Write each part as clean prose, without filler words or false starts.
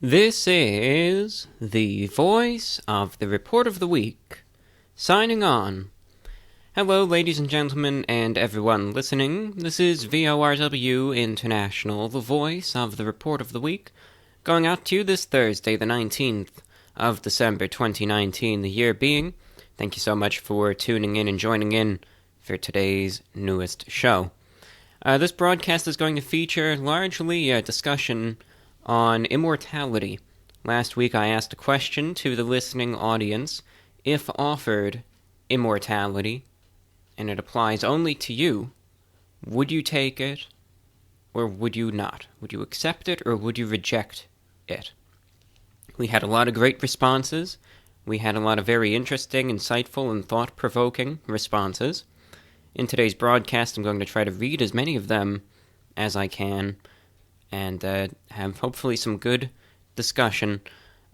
This is the voice of the Report of the Week, signing on. Hello, ladies and gentlemen, and everyone listening. This is VORW International, the voice of the Report of the Week, going out to you this Thursday, the 19th of December 2019, the year being. Thank you so much for tuning in and joining in for today's newest show. This broadcast is going to feature largely a discussion on immortality. Last week I asked a question to the listening audience: if offered immortality, and it applies only to you, would you take it or would you not? Would you accept it or would you reject it? We had a lot of great responses. We had a lot of very interesting, insightful, and thought-provoking responses. In today's broadcast, I'm going to try to read as many of them as I can and have hopefully some good discussion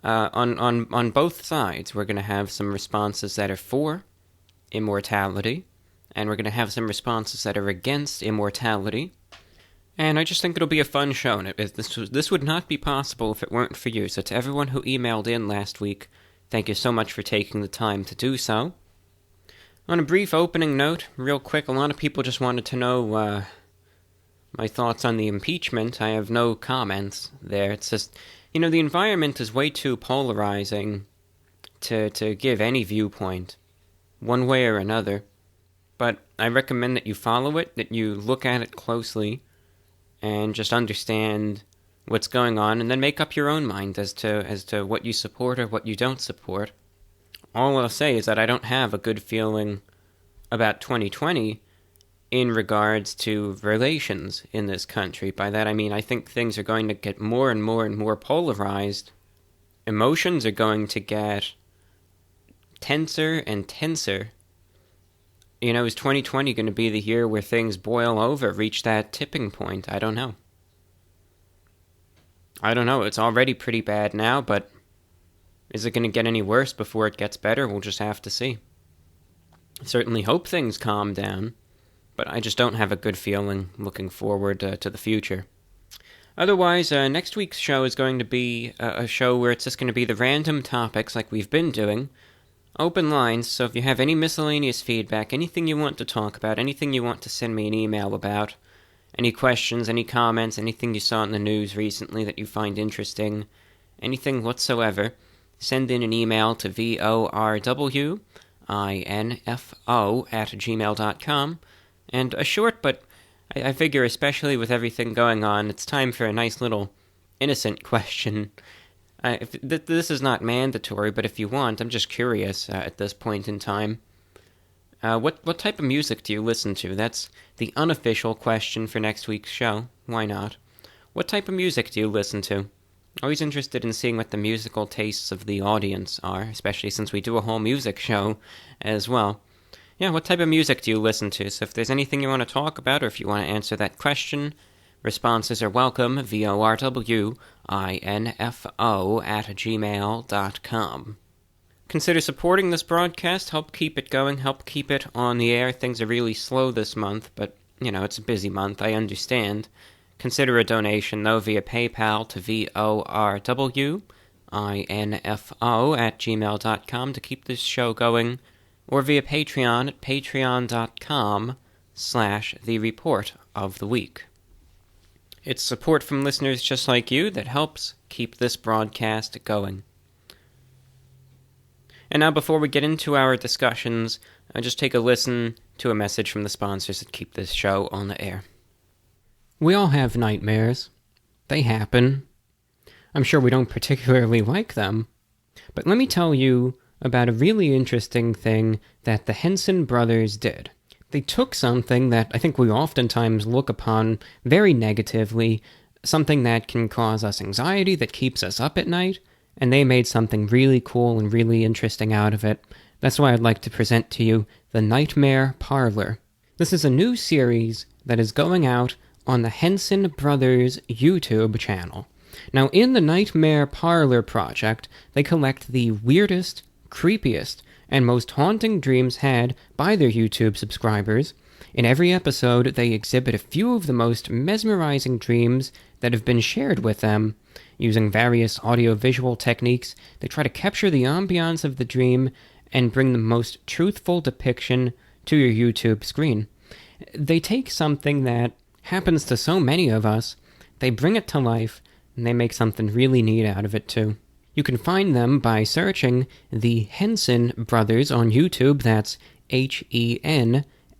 on both sides. We're going to have some responses that are for immortality, and we're going to have some responses that are against immortality. And I just think it'll be a fun show, and this would not be possible if it weren't for you. So to everyone who emailed in last week, thank you so much for taking the time to do so. On a brief opening note, real quick, a lot of people just wanted to know my thoughts on the impeachment. I have no comments there. It's just, the environment is way too polarizing to give any viewpoint, one way or another. But I recommend that you follow it, that you look at it closely, and just understand what's going on, and then make up your own mind as to what you support or what you don't support. All I'll say is that I don't have a good feeling about 2020 in regards to relations in this country. By that I mean I think things are going to get more and more and more polarized. Emotions are going to get tenser and tenser. Is 2020 going to be the year where things boil over, reach that tipping point? I don't know. It's already pretty bad now, but is it going to get any worse before it gets better? We'll just have to see. I certainly hope things calm down, but I just don't have a good feeling looking forward to the future. Otherwise, next week's show is going to be a show where it's just going to be the random topics like we've been doing. Open lines, so if you have any miscellaneous feedback, anything you want to talk about, anything you want to send me an email about, any questions, any comments, anything you saw in the news recently that you find interesting, anything whatsoever, send in an email to vorwinfo@gmail.com. And a short, but I figure especially with everything going on, it's time for a nice little innocent question. This is not mandatory, but if you want, I'm just curious at this point in time. What type of music do you listen to? That's the unofficial question for next week's show. Why not? What type of music do you listen to? Always interested in seeing what the musical tastes of the audience are, especially since we do a whole music show as well. Yeah, what type of music do you listen to? So if there's anything you want to talk about, or if you want to answer that question, responses are welcome, vorwinfo@gmail.com. Consider supporting this broadcast, help keep it going, help keep it on the air. Things are really slow this month, but, it's a busy month, I understand. Consider a donation, though, via PayPal to vorwinfo@gmail.com to keep this show going, or via Patreon at patreon.com/The Report of the Week. It's support from listeners just like you that helps keep this broadcast going. And now, before we get into our discussions, just take a listen to a message from the sponsors that keep this show on the air. We all have nightmares. They happen. I'm sure we don't particularly like them. But let me tell you about a really interesting thing that the Henson brothers did. They took something that I think we oftentimes look upon very negatively, something that can cause us anxiety, that keeps us up at night, and they made something really cool and really interesting out of it. That's why I'd like to present to you the Nightmare Parlor. This is a new series that is going out on the Henson Brothers YouTube channel. Now, in the Nightmare Parlor project, they collect the weirdest, creepiest, and most haunting dreams had by their YouTube subscribers. In every episode, they exhibit a few of the most mesmerizing dreams that have been shared with them. Using various audio-visual techniques, they try to capture the ambiance of the dream and bring the most truthful depiction to your YouTube screen. They take something that happens to so many of us, they bring it to life, and they make something really neat out of it too. You can find them by searching the Henson Brothers on YouTube, that's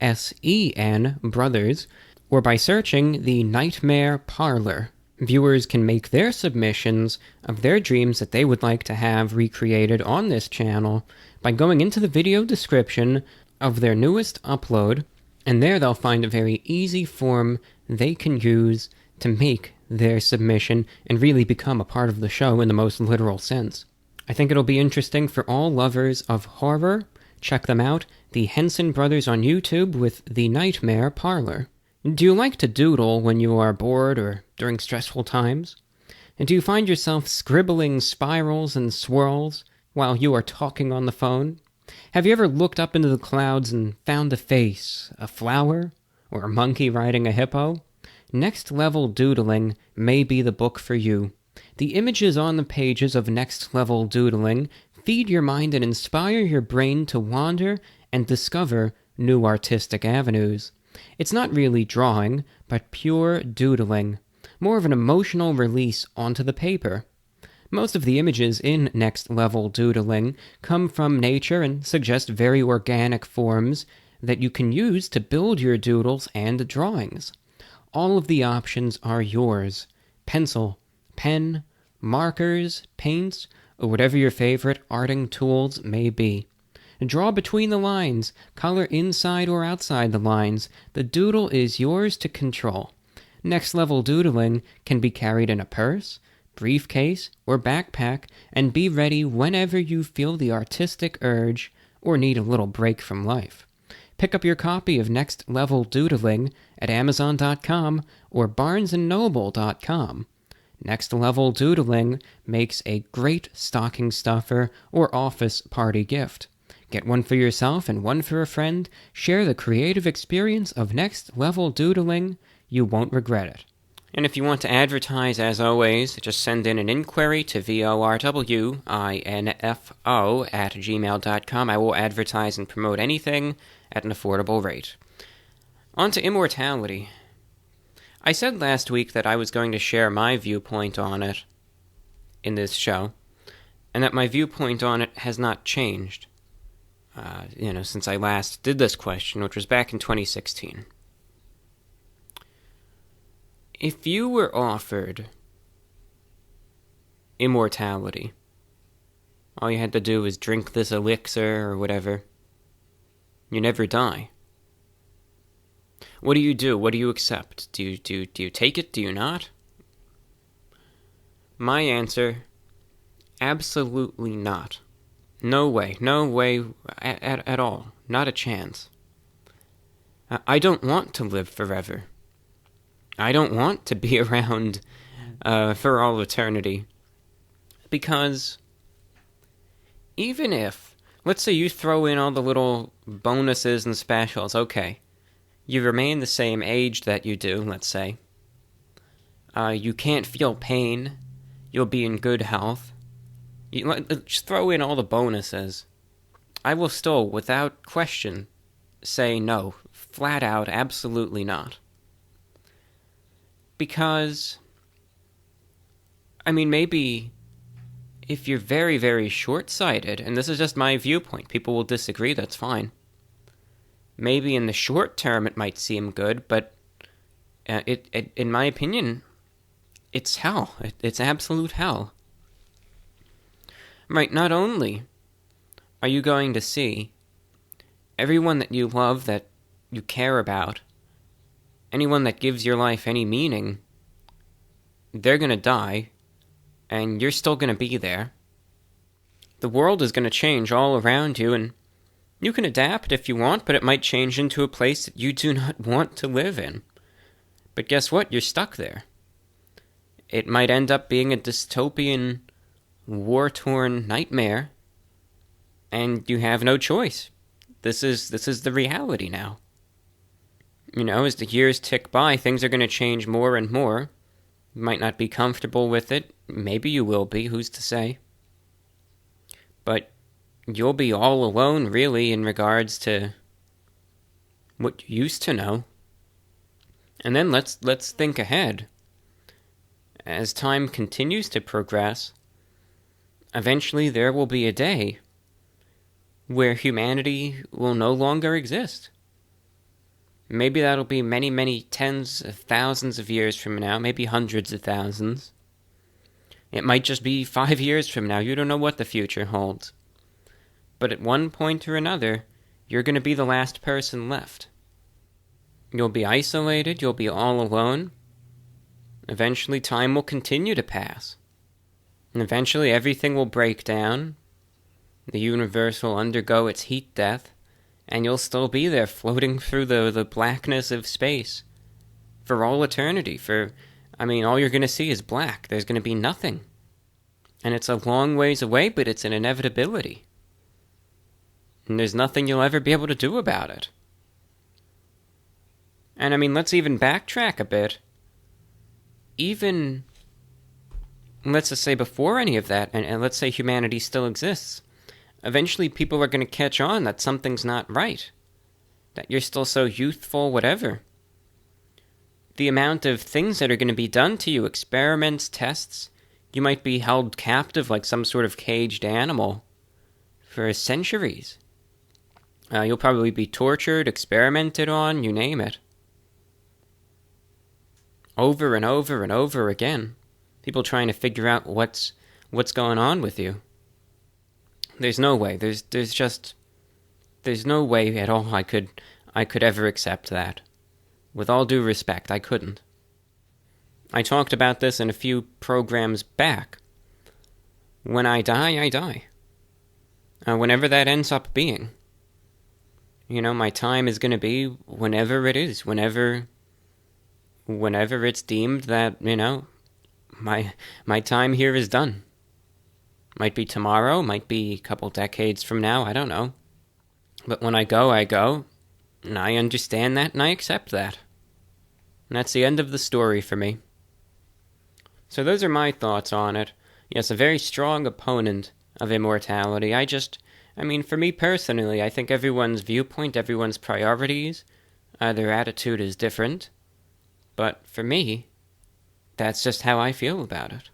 Hensen Brothers, or by searching the Nightmare Parlor. Viewers can make their submissions of their dreams that they would like to have recreated on this channel by going into the video description of their newest upload, and there they'll find a very easy form they can use to make their submission and really become a part of the show in the most literal sense. I think it'll be interesting for all lovers of horror. Check them out, the Henson Brothers on YouTube with the Nightmare Parlor. Do you like to doodle when you are bored or during stressful times? And do you find yourself scribbling spirals and swirls while you are talking on the phone? Have you ever looked up into the clouds and found a face, a flower, or a monkey riding a hippo? Next Level Doodling may be the book for you. The images on the pages of Next Level Doodling feed your mind and inspire your brain to wander and discover new artistic avenues. It's not really drawing, but pure doodling, more of an emotional release onto the paper. Most of the images in Next Level Doodling come from nature and suggest very organic forms that you can use to build your doodles and drawings. All of the options are yours. Pencil, pen, markers, paints, or whatever your favorite arting tools may be. Draw between the lines, color inside or outside the lines. The doodle is yours to control. Next Level Doodling can be carried in a purse, briefcase, or backpack, and be ready whenever you feel the artistic urge or need a little break from life. Pick up your copy of Next Level Doodling at Amazon.com or BarnesandNoble.com. Next Level Doodling makes a great stocking stuffer or office party gift. Get one for yourself and one for a friend. Share the creative experience of Next Level Doodling. You won't regret it. And if you want to advertise, as always, just send in an inquiry to VORWINFO@gmail.com. I will advertise and promote anything at an affordable rate. On to Immortality. I said last week that I was going to share my viewpoint on it in this show, and that my viewpoint on it has not changed, since I last did this question, which was back in 2016. If you were offered immortality, all you had to do was drink this elixir or whatever, you never die. What do you do? What do you accept? Do you take it? Do you not? My answer, absolutely not. No way at all. Not a chance. I don't want to live forever. I don't want to be around for all eternity. Because even if, let's say you throw in all the little bonuses and specials, okay, you remain the same age that you do, let's say. You can't feel pain. You'll be in good health. Just throw in all the bonuses. I will still, without question, say no. Flat out, absolutely not. Because, maybe if you're very, very short-sighted, and this is just my viewpoint, people will disagree, that's fine. Maybe in the short term it might seem good, but in my opinion, it's hell. It's absolute hell. Right, not only are you going to see everyone that you love, that you care about, anyone that gives your life any meaning, they're going to die, and you're still going to be there. The world is going to change all around you, and you can adapt if you want, but it might change into a place that you do not want to live in. But guess what? You're stuck there. It might end up being a dystopian, war-torn nightmare, and you have no choice. This is the reality now. As the years tick by, things are going to change more and more, You might not be comfortable with it. Maybe you will be, who's to say? But you'll be all alone, really, in regards to what you used to know. And then let's think ahead. As time continues to progress, eventually there will be a day where humanity will no longer exist. Maybe that'll be many, many tens of thousands of years from now, maybe hundreds of thousands. It might just be 5 years from now. You don't know what the future holds. But at one point or another, you're going to be the last person left. You'll be isolated, you'll be all alone. Eventually, time will continue to pass. And eventually, everything will break down. The universe will undergo its heat death, and you'll still be there floating through the blackness of space for all eternity. All you're going to see is black. There's going to be nothing. And it's a long ways away, but it's an inevitability. And there's nothing you'll ever be able to do about it. And let's even backtrack a bit. Even, let's just say before any of that, and let's say humanity still exists, eventually people are going to catch on that something's not right. That you're still so youthful, whatever. The amount of things that are going to be done to you, experiments, tests, you might be held captive like some sort of caged animal for centuries. You'll probably be tortured, experimented on, you name it. Over and over and over again. People trying to figure out what's going on with you. There's no way. There's no way at all I could ever accept that. With all due respect, I couldn't. I talked about this in a few programs back. When I die, I die. Whenever that ends up being. My time is going to be whenever it is. Whenever it's deemed that, my time here is done. Might be tomorrow, might be a couple decades from now, I don't know. But when I go, and I understand that, and I accept that. And that's the end of the story for me. So those are my thoughts on it. Yes, a very strong opponent of immortality. For me personally, I think everyone's viewpoint, everyone's priorities, their attitude is different. But for me, that's just how I feel about it.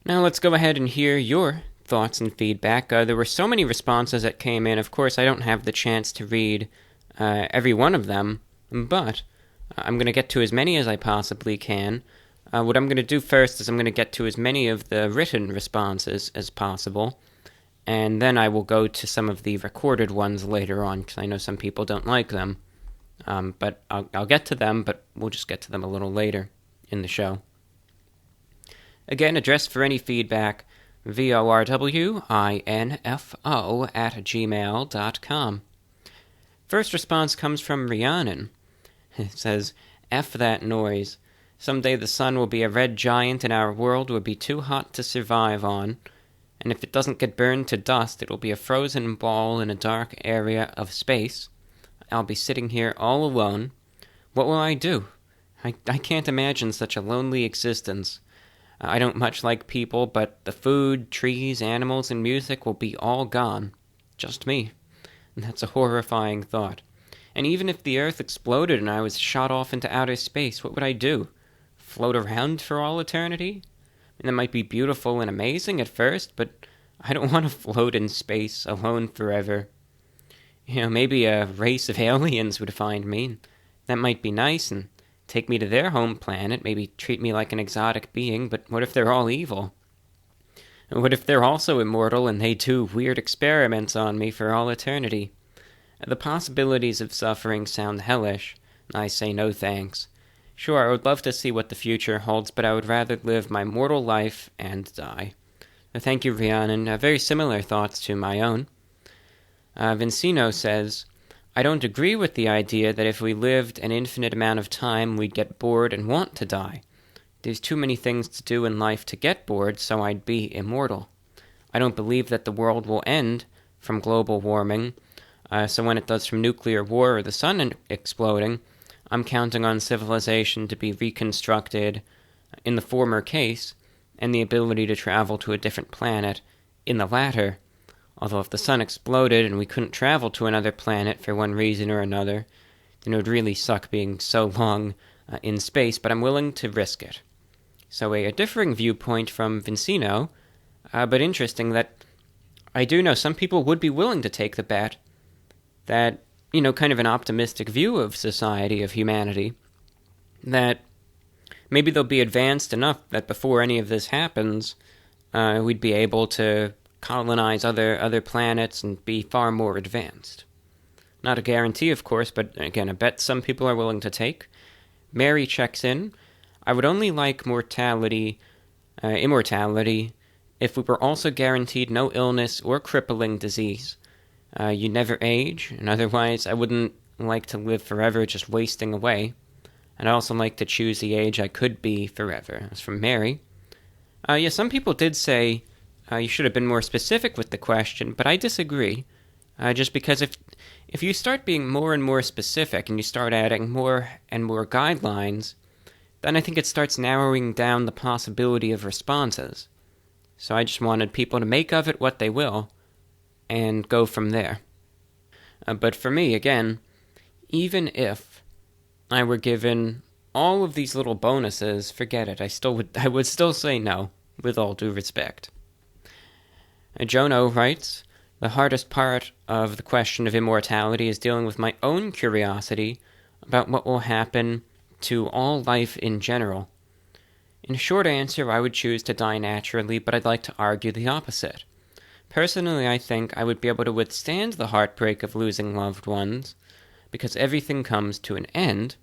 Now let's go ahead and hear your thoughts and feedback. There were so many responses that came in. Of course, I don't have the chance to read every one of them, but I'm going to get to as many as I possibly can. What I'm going to do first is I'm going to get to as many of the written responses as possible, and then I will go to some of the recorded ones later on, because I know some people don't like them. But I'll get to them, but we'll just get to them a little later in the show. Again, address for any feedback, VORWINFO@gmail.com. First response comes from Rhiannon. It says, F that noise. Someday the sun will be a red giant and our world will be too hot to survive on. And if it doesn't get burned to dust, it will be a frozen ball in a dark area of space. I'll be sitting here all alone. What will I do? I can't imagine such a lonely existence. I don't much like people, but the food, trees, animals, and music will be all gone. Just me. And that's a horrifying thought. And even if the Earth exploded and I was shot off into outer space, what would I do? Float around for all eternity? That might be beautiful and amazing at first, but I don't want to float in space alone forever. Maybe a race of aliens would find me. That might be nice and take me to their home planet, maybe treat me like an exotic being, but what if they're all evil? And what if they're also immortal and they do weird experiments on me for all eternity? The possibilities of suffering sound hellish. I say no thanks. Sure, I would love to see what the future holds, but I would rather live my mortal life and die. Thank you, Rhiannon. Very similar thoughts to my own. Vincino says, I don't agree with the idea that if we lived an infinite amount of time, we'd get bored and want to die. There's too many things to do in life to get bored, so I'd be immortal. I don't believe that the world will end from global warming, so when it does from nuclear war or the sun exploding, I'm counting on civilization to be reconstructed in the former case, and the ability to travel to a different planet in the latter. Although if the sun exploded and we couldn't travel to another planet for one reason or another, then it would really suck being so long in space, but I'm willing to risk it. So a differing viewpoint from Vincino, but interesting that I do know some people would be willing to take the bet that, kind of an optimistic view of society, of humanity, that maybe they'll be advanced enough that before any of this happens, we'd be able to colonize other planets and be far more advanced. Not a guarantee, of course, but again, a bet some people are willing to take. Mary checks in. I would only like immortality, if we were also guaranteed no illness or crippling disease. You never age, and otherwise I wouldn't like to live forever just wasting away. I'd also like to choose the age I could be forever. That's from Mary. Some people did say you should have been more specific with the question, but I disagree. Just because if you start being more and more specific and you start adding more and more guidelines, then I think it starts narrowing down the possibility of responses. So I just wanted people to make of it what they will and go from there. But for me, again, even if I were given all of these little bonuses, forget it. I would still say no, with all due respect. Jono writes, the hardest part of the question of immortality is dealing with my own curiosity about what will happen to all life in general. In short answer, I would choose to die naturally, but I'd like to argue the opposite. Personally, I think I would be able to withstand the heartbreak of losing loved ones, because everything comes to an end.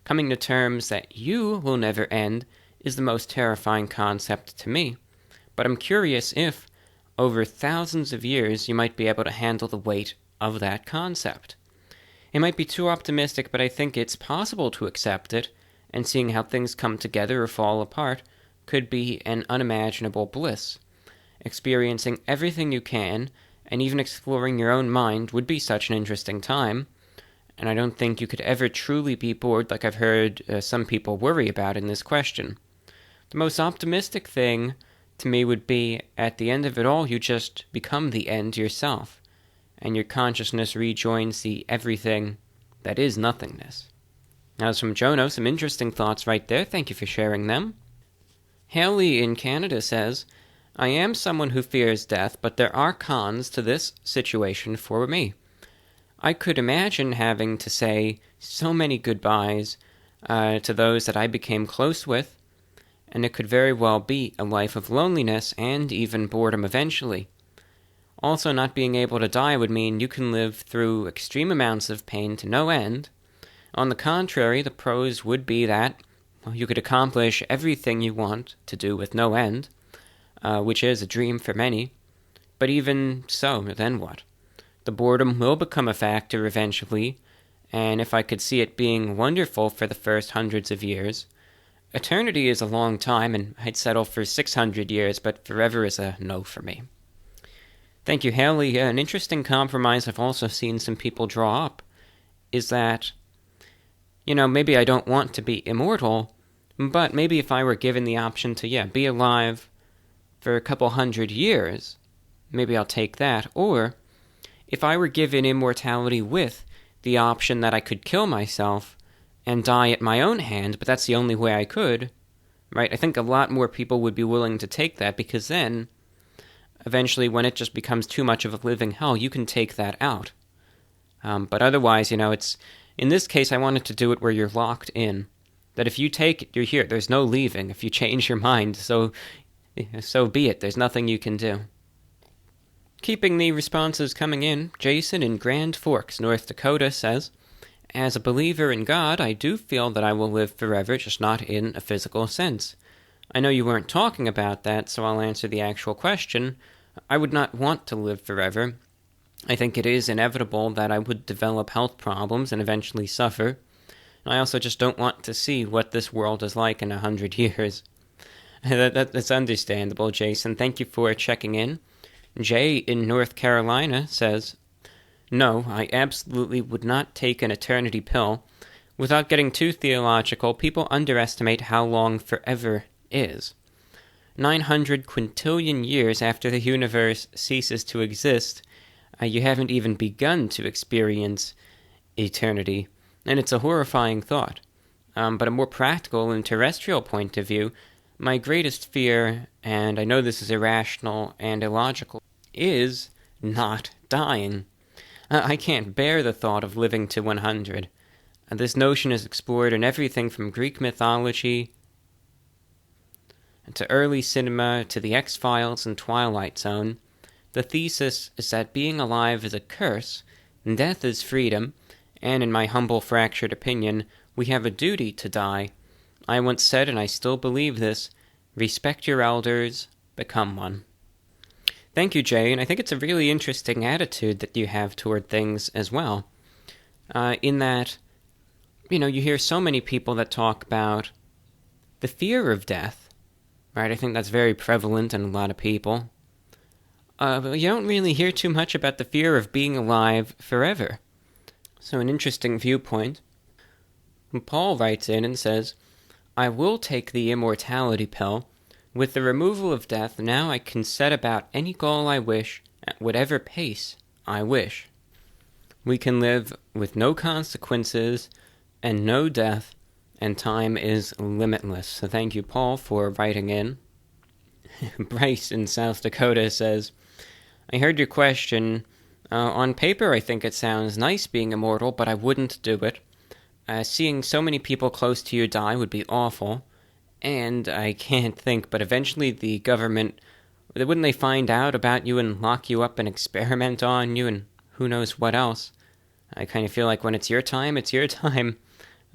Coming to terms that you will never end is the most terrifying concept to me, but I'm curious if, over thousands of years, you might be able to handle the weight of that concept. It might be too optimistic, but I think it's possible to accept it, and seeing how things come together or fall apart could be an unimaginable bliss. Experiencing everything you can, and even exploring your own mind would be such an interesting time, and I don't think you could ever truly be bored like I've heard some people worry about in this question. The most optimistic thing to me would be, at the end of it all, you just become the end yourself, and your consciousness rejoins the everything that is nothingness. Now, as from Jono, some interesting thoughts right there. Thank you for sharing them. Haley in Canada says, I am someone who fears death, but there are cons to this situation for me. I could imagine having to say so many goodbyes to those that I became close with, and it could very well be a life of loneliness and even boredom eventually. Also, not being able to die would mean you can live through extreme amounts of pain to no end. On the contrary, the pros would be that you could accomplish everything you want to do with no end, which is a dream for many. But even so, then what? The boredom will become a factor eventually, and if I could see it being wonderful for the first hundreds of years, eternity is a long time, and I'd settle for 600 years, but forever is a no for me. Thank you, Haley. An interesting compromise I've also seen some people draw up is that, maybe I don't want to be immortal, but maybe if I were given the option to, be alive for a couple hundred years, maybe I'll take that. Or if I were given immortality with the option that I could kill myself and die at my own hand, but that's the only way I could, right? I think a lot more people would be willing to take that, because then, eventually, when it just becomes too much of a living hell, you can take that out. But otherwise, it's, in this case, I wanted to do it where you're locked in. That if you take it, you're here. There's no leaving. If you change your mind, so be it. There's nothing you can do. Keeping the responses coming in, Jason in Grand Forks, North Dakota says, as a believer in God, I do feel that I will live forever, just not in a physical sense. I know you weren't talking about that, so I'll answer the actual question. I would not want to live forever. I think it is inevitable that I would develop health problems and eventually suffer. I also just don't want to see what this world is like in 100 years. That's understandable, Jason. Thank you for checking in. Jay in North Carolina says, no, I absolutely would not take an eternity pill. Without getting too theological, people underestimate how long forever is. 900 quintillion years after the universe ceases to exist, you haven't even begun to experience eternity, and it's a horrifying thought. But a more practical and terrestrial point of view, my greatest fear, and I know this is irrational and illogical, is not dying. I can't bear the thought of living to 100. This notion is explored in everything from Greek mythology to early cinema to the X-Files and Twilight Zone. The thesis is that being alive is a curse, and death is freedom, and in my humble fractured opinion, we have a duty to die. I once said, and I still believe this, respect your elders, become one. Thank you, Jay, and I think it's a really interesting attitude that you have toward things as well. In that, you hear so many people that talk about the fear of death, right? I think that's very prevalent in a lot of people. But you don't really hear too much about the fear of being alive forever. So an interesting viewpoint. Paul writes in and says, I will take the immortality pill. With the removal of death, now I can set about any goal I wish, at whatever pace I wish. We can live with no consequences and no death, and time is limitless. So thank you, Paul, for writing in. Bryce in South Dakota says, I heard your question. On paper, I think it sounds nice being immortal, but I wouldn't do it. Seeing so many people close to you die would be awful. And I can't think, but eventually the government, wouldn't they find out about you and lock you up and experiment on you and who knows what else? I kind of feel like when it's your time, it's your time.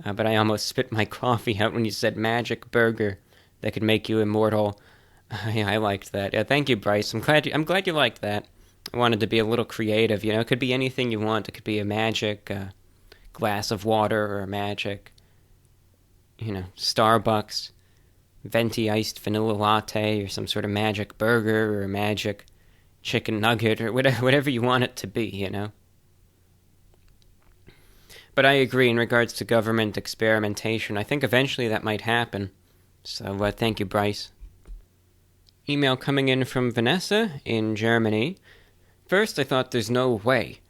But I almost spit my coffee out when you said magic burger that could make you immortal. Yeah, I liked that. Yeah, thank you, Bryce. I'm glad you liked that. I wanted to be a little creative. It could be anything you want. It could be a magic glass of water or a magic, Starbucks venti iced vanilla latte or some sort of magic burger or a magic chicken nugget or whatever you want it to be, But I agree in regards to government experimentation. I think eventually that might happen. So thank you, Bryce. Email coming in from Vanessa in Germany. First, I thought there's no way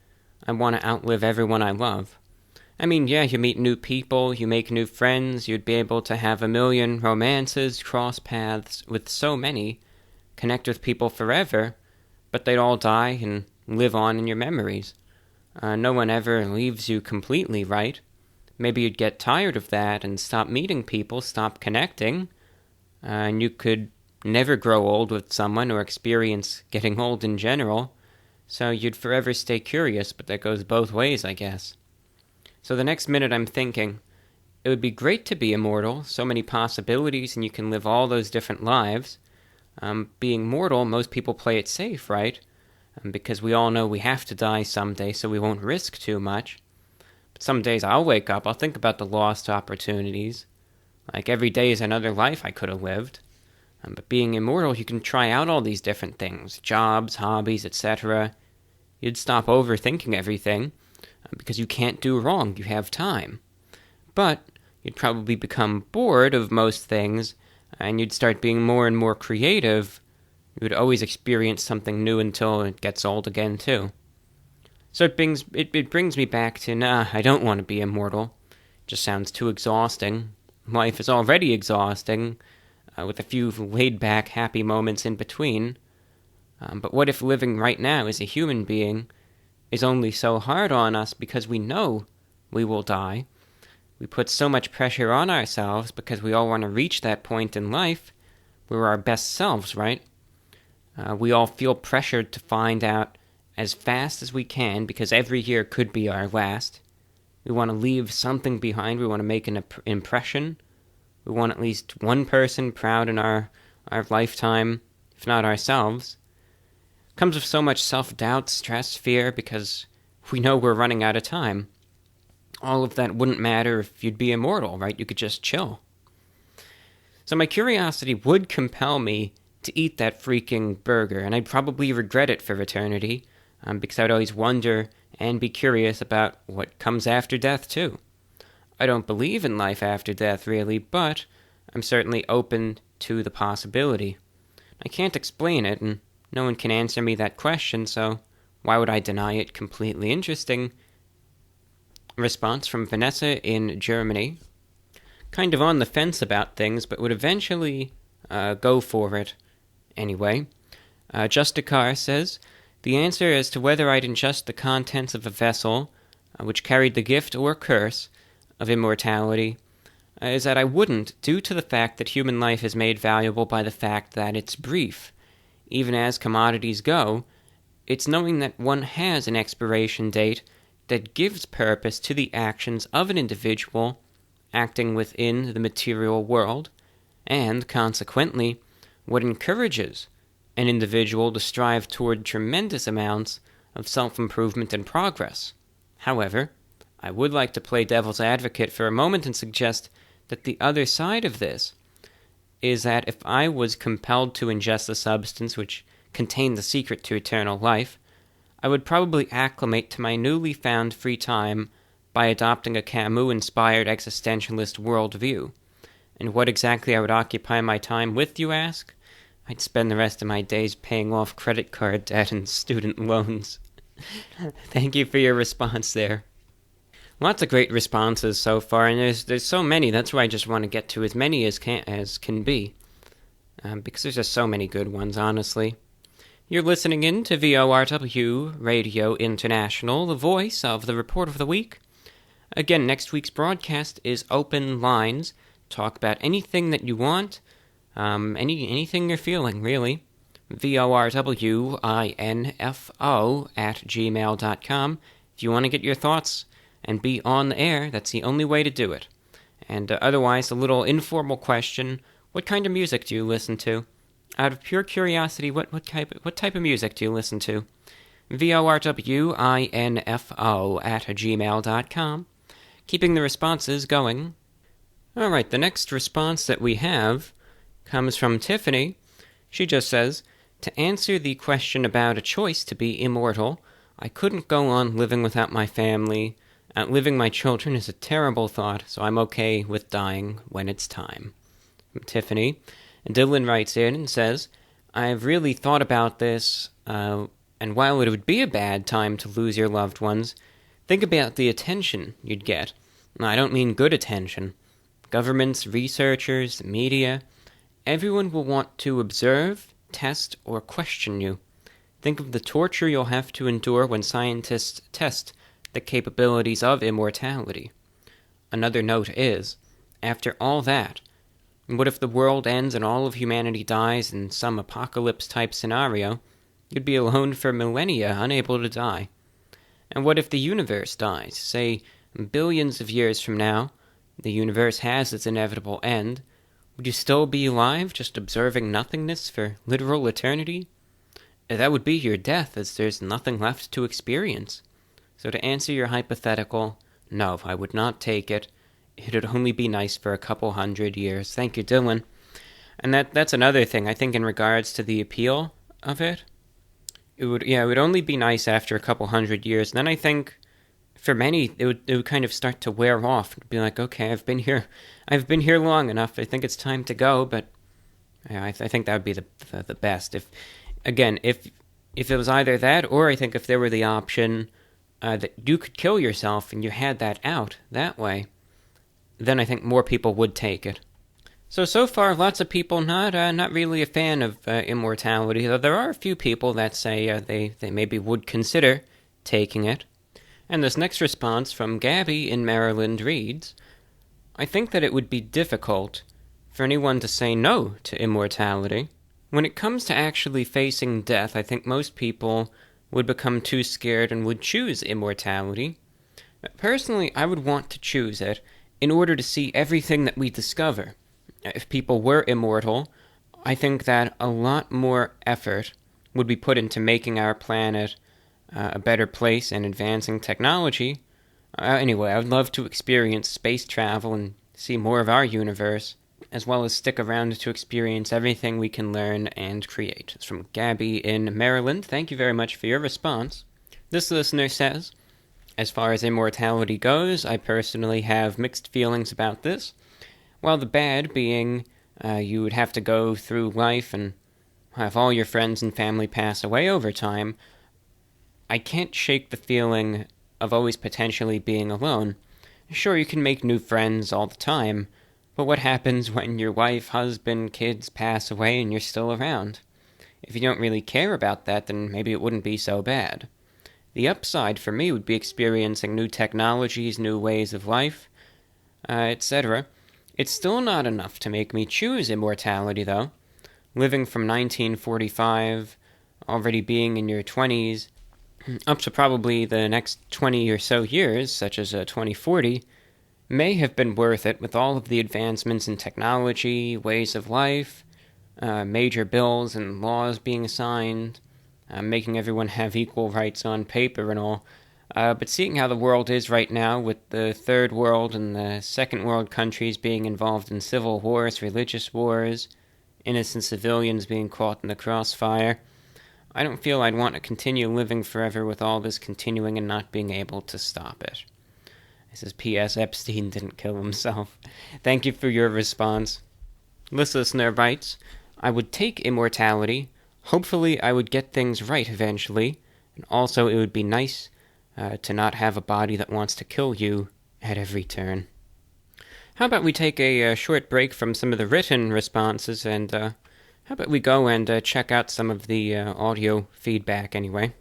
I want to outlive everyone I love. I mean, yeah, you meet new people, you make new friends, you'd be able to have a million romances, cross paths with so many, connect with people forever, but they'd all die and live on in your memories. No one ever leaves you completely, right? Maybe you'd get tired of that and stop meeting people, stop connecting, and you could never grow old with someone or experience getting old in general, so you'd forever stay curious, but that goes both ways, I guess. So the next minute I'm thinking, it would be great to be immortal, so many possibilities, and you can live all those different lives. Being mortal, most people play it safe, right? Because we all know we have to die someday, so we won't risk too much. But some days I'll wake up, I'll think about the lost opportunities. Like every day is another life I could have lived. But being immortal, you can try out all these different things, jobs, hobbies, etc. You'd stop overthinking everything, because you can't do wrong, you have time. But you'd probably become bored of most things, and you'd start being more and more creative. You would always experience something new until it gets old again, too. So it brings me back to, I don't want to be immortal. It just sounds too exhausting. Life is already exhausting, with a few laid-back, happy moments in between. But what if living right now as a human being is only so hard on us because we know we will die? We put so much pressure on ourselves because we all want to reach that point in life where we're our best selves, right? We all feel pressured to find out as fast as we can because every year could be our last. We want to leave something behind. We want to make an impression. We want at least one person proud in our lifetime, if not ourselves. It comes with so much self-doubt, stress, fear, because we know we're running out of time. All of that wouldn't matter if you'd be immortal, right? You could just chill. So my curiosity would compel me to eat that freaking burger, and I'd probably regret it for eternity, because I'd always wonder and be curious about what comes after death, too. I don't believe in life after death, really, but I'm certainly open to the possibility. I can't explain it, and no one can answer me that question, so why would I deny it? Completely interesting. Response from Vanessa in Germany. Kind of on the fence about things, but would eventually go for it anyway. Justicar says, the answer as to whether I'd ingest the contents of a vessel which carried the gift or curse of immortality is that I wouldn't, due to the fact that human life is made valuable by the fact that it's brief. Even as commodities go, it's knowing that one has an expiration date that gives purpose to the actions of an individual acting within the material world, and, consequently, what encourages an individual to strive toward tremendous amounts of self-improvement and progress. However, I would like to play devil's advocate for a moment and suggest that the other side of this is that if I was compelled to ingest the substance which contained the secret to eternal life, I would probably acclimate to my newly found free time by adopting a Camus-inspired existentialist worldview. And what exactly I would occupy my time with, you ask? I'd spend the rest of my days paying off credit card debt and student loans. Thank you for your response there. Lots of great responses so far, and there's so many. That's why I just want to get to as many as can be, because there's just so many good ones, honestly. You're listening in to VORW Radio International, the voice of the Report of the Week. Again, next week's broadcast is Open Lines. Talk about anything that you want, anything you're feeling, really. VORWINFO@gmail.com. If you want to get your thoughts and be on the air, that's the only way to do it. And otherwise, a little informal question: what kind of music do you listen to? Out of pure curiosity, what type of music do you listen to? VORWINFO@gmail.com. Keeping the responses going. Alright, the next response that we have comes from Tiffany. She just says, to answer the question about a choice to be immortal, I couldn't go on living without my family. Outliving my children is a terrible thought, so I'm okay with dying when it's time. From Tiffany. And Dylan writes in and says, I've really thought about this, and while it would be a bad time to lose your loved ones, think about the attention you'd get. I don't mean good attention. Governments, researchers, the media, everyone will want to observe, test, or question you. Think of the torture you'll have to endure when scientists test the capabilities of immortality. Another note is, after all that, what if the world ends and all of humanity dies in some apocalypse-type scenario? You'd be alone for millennia, unable to die. And what if the universe dies? Say, billions of years from now, the universe has its inevitable end. Would you still be alive, just observing nothingness for literal eternity? That would be your death, as there's nothing left to experience. So to answer your hypothetical, no, I would not take it. It'd only be nice for a couple 100 years. Thank you, Dylan. And that's another thing, I think, in regards to the appeal of it. It would only be nice after a couple 100 years. And then I think, for many, it would kind of start to wear off. It'd be like, okay, I've been here long enough. I think it's time to go. But yeah, I think that would be the best. If it was either that, or I think if there were the option that you could kill yourself and you had that out that way, then I think more people would take it. So far, lots of people not really a fan of immortality, though there are a few people that say they maybe would consider taking it. And this next response from Gabby in Maryland reads, I think that it would be difficult for anyone to say no to immortality. When it comes to actually facing death, I think most people would become too scared and would choose immortality. Personally, I would want to choose it in order to see everything that we discover. If people were immortal, I think that a lot more effort would be put into making our planet a better place and advancing technology. Anyway, I would love to experience space travel and see more of our universe, as well as stick around to experience everything we can learn and create. It's from Gabby in Maryland. Thank you very much for your response. This listener says, As far as immortality goes, I personally have mixed feelings about this. While the bad being you would have to go through life and have all your friends and family pass away over time, I can't shake the feeling of always potentially being alone. Sure, you can make new friends all the time, but what happens when your wife, husband, kids pass away and you're still around? If you don't really care about that, then maybe it wouldn't be so bad. The upside for me would be experiencing new technologies, new ways of life, etc. It's still not enough to make me choose immortality, though. Living from 1945, already being in your 20s, up to probably the next 20 or so years, such as 2040, may have been worth it with all of the advancements in technology, ways of life, major bills and laws being signed, making everyone have equal rights on paper and all. But seeing how the world is right now, with the third world and the second world countries being involved in civil wars, religious wars, innocent civilians being caught in the crossfire, I don't feel I'd want to continue living forever with all this continuing and not being able to stop it. This is P.S. Epstein didn't kill himself. Thank you for your response. This listener writes, I would take immortality. Hopefully I would get things right eventually, and also it would be nice to not have a body that wants to kill you at every turn. How about we take a short break from some of the written responses, and how about we go and check out some of the audio feedback anyway.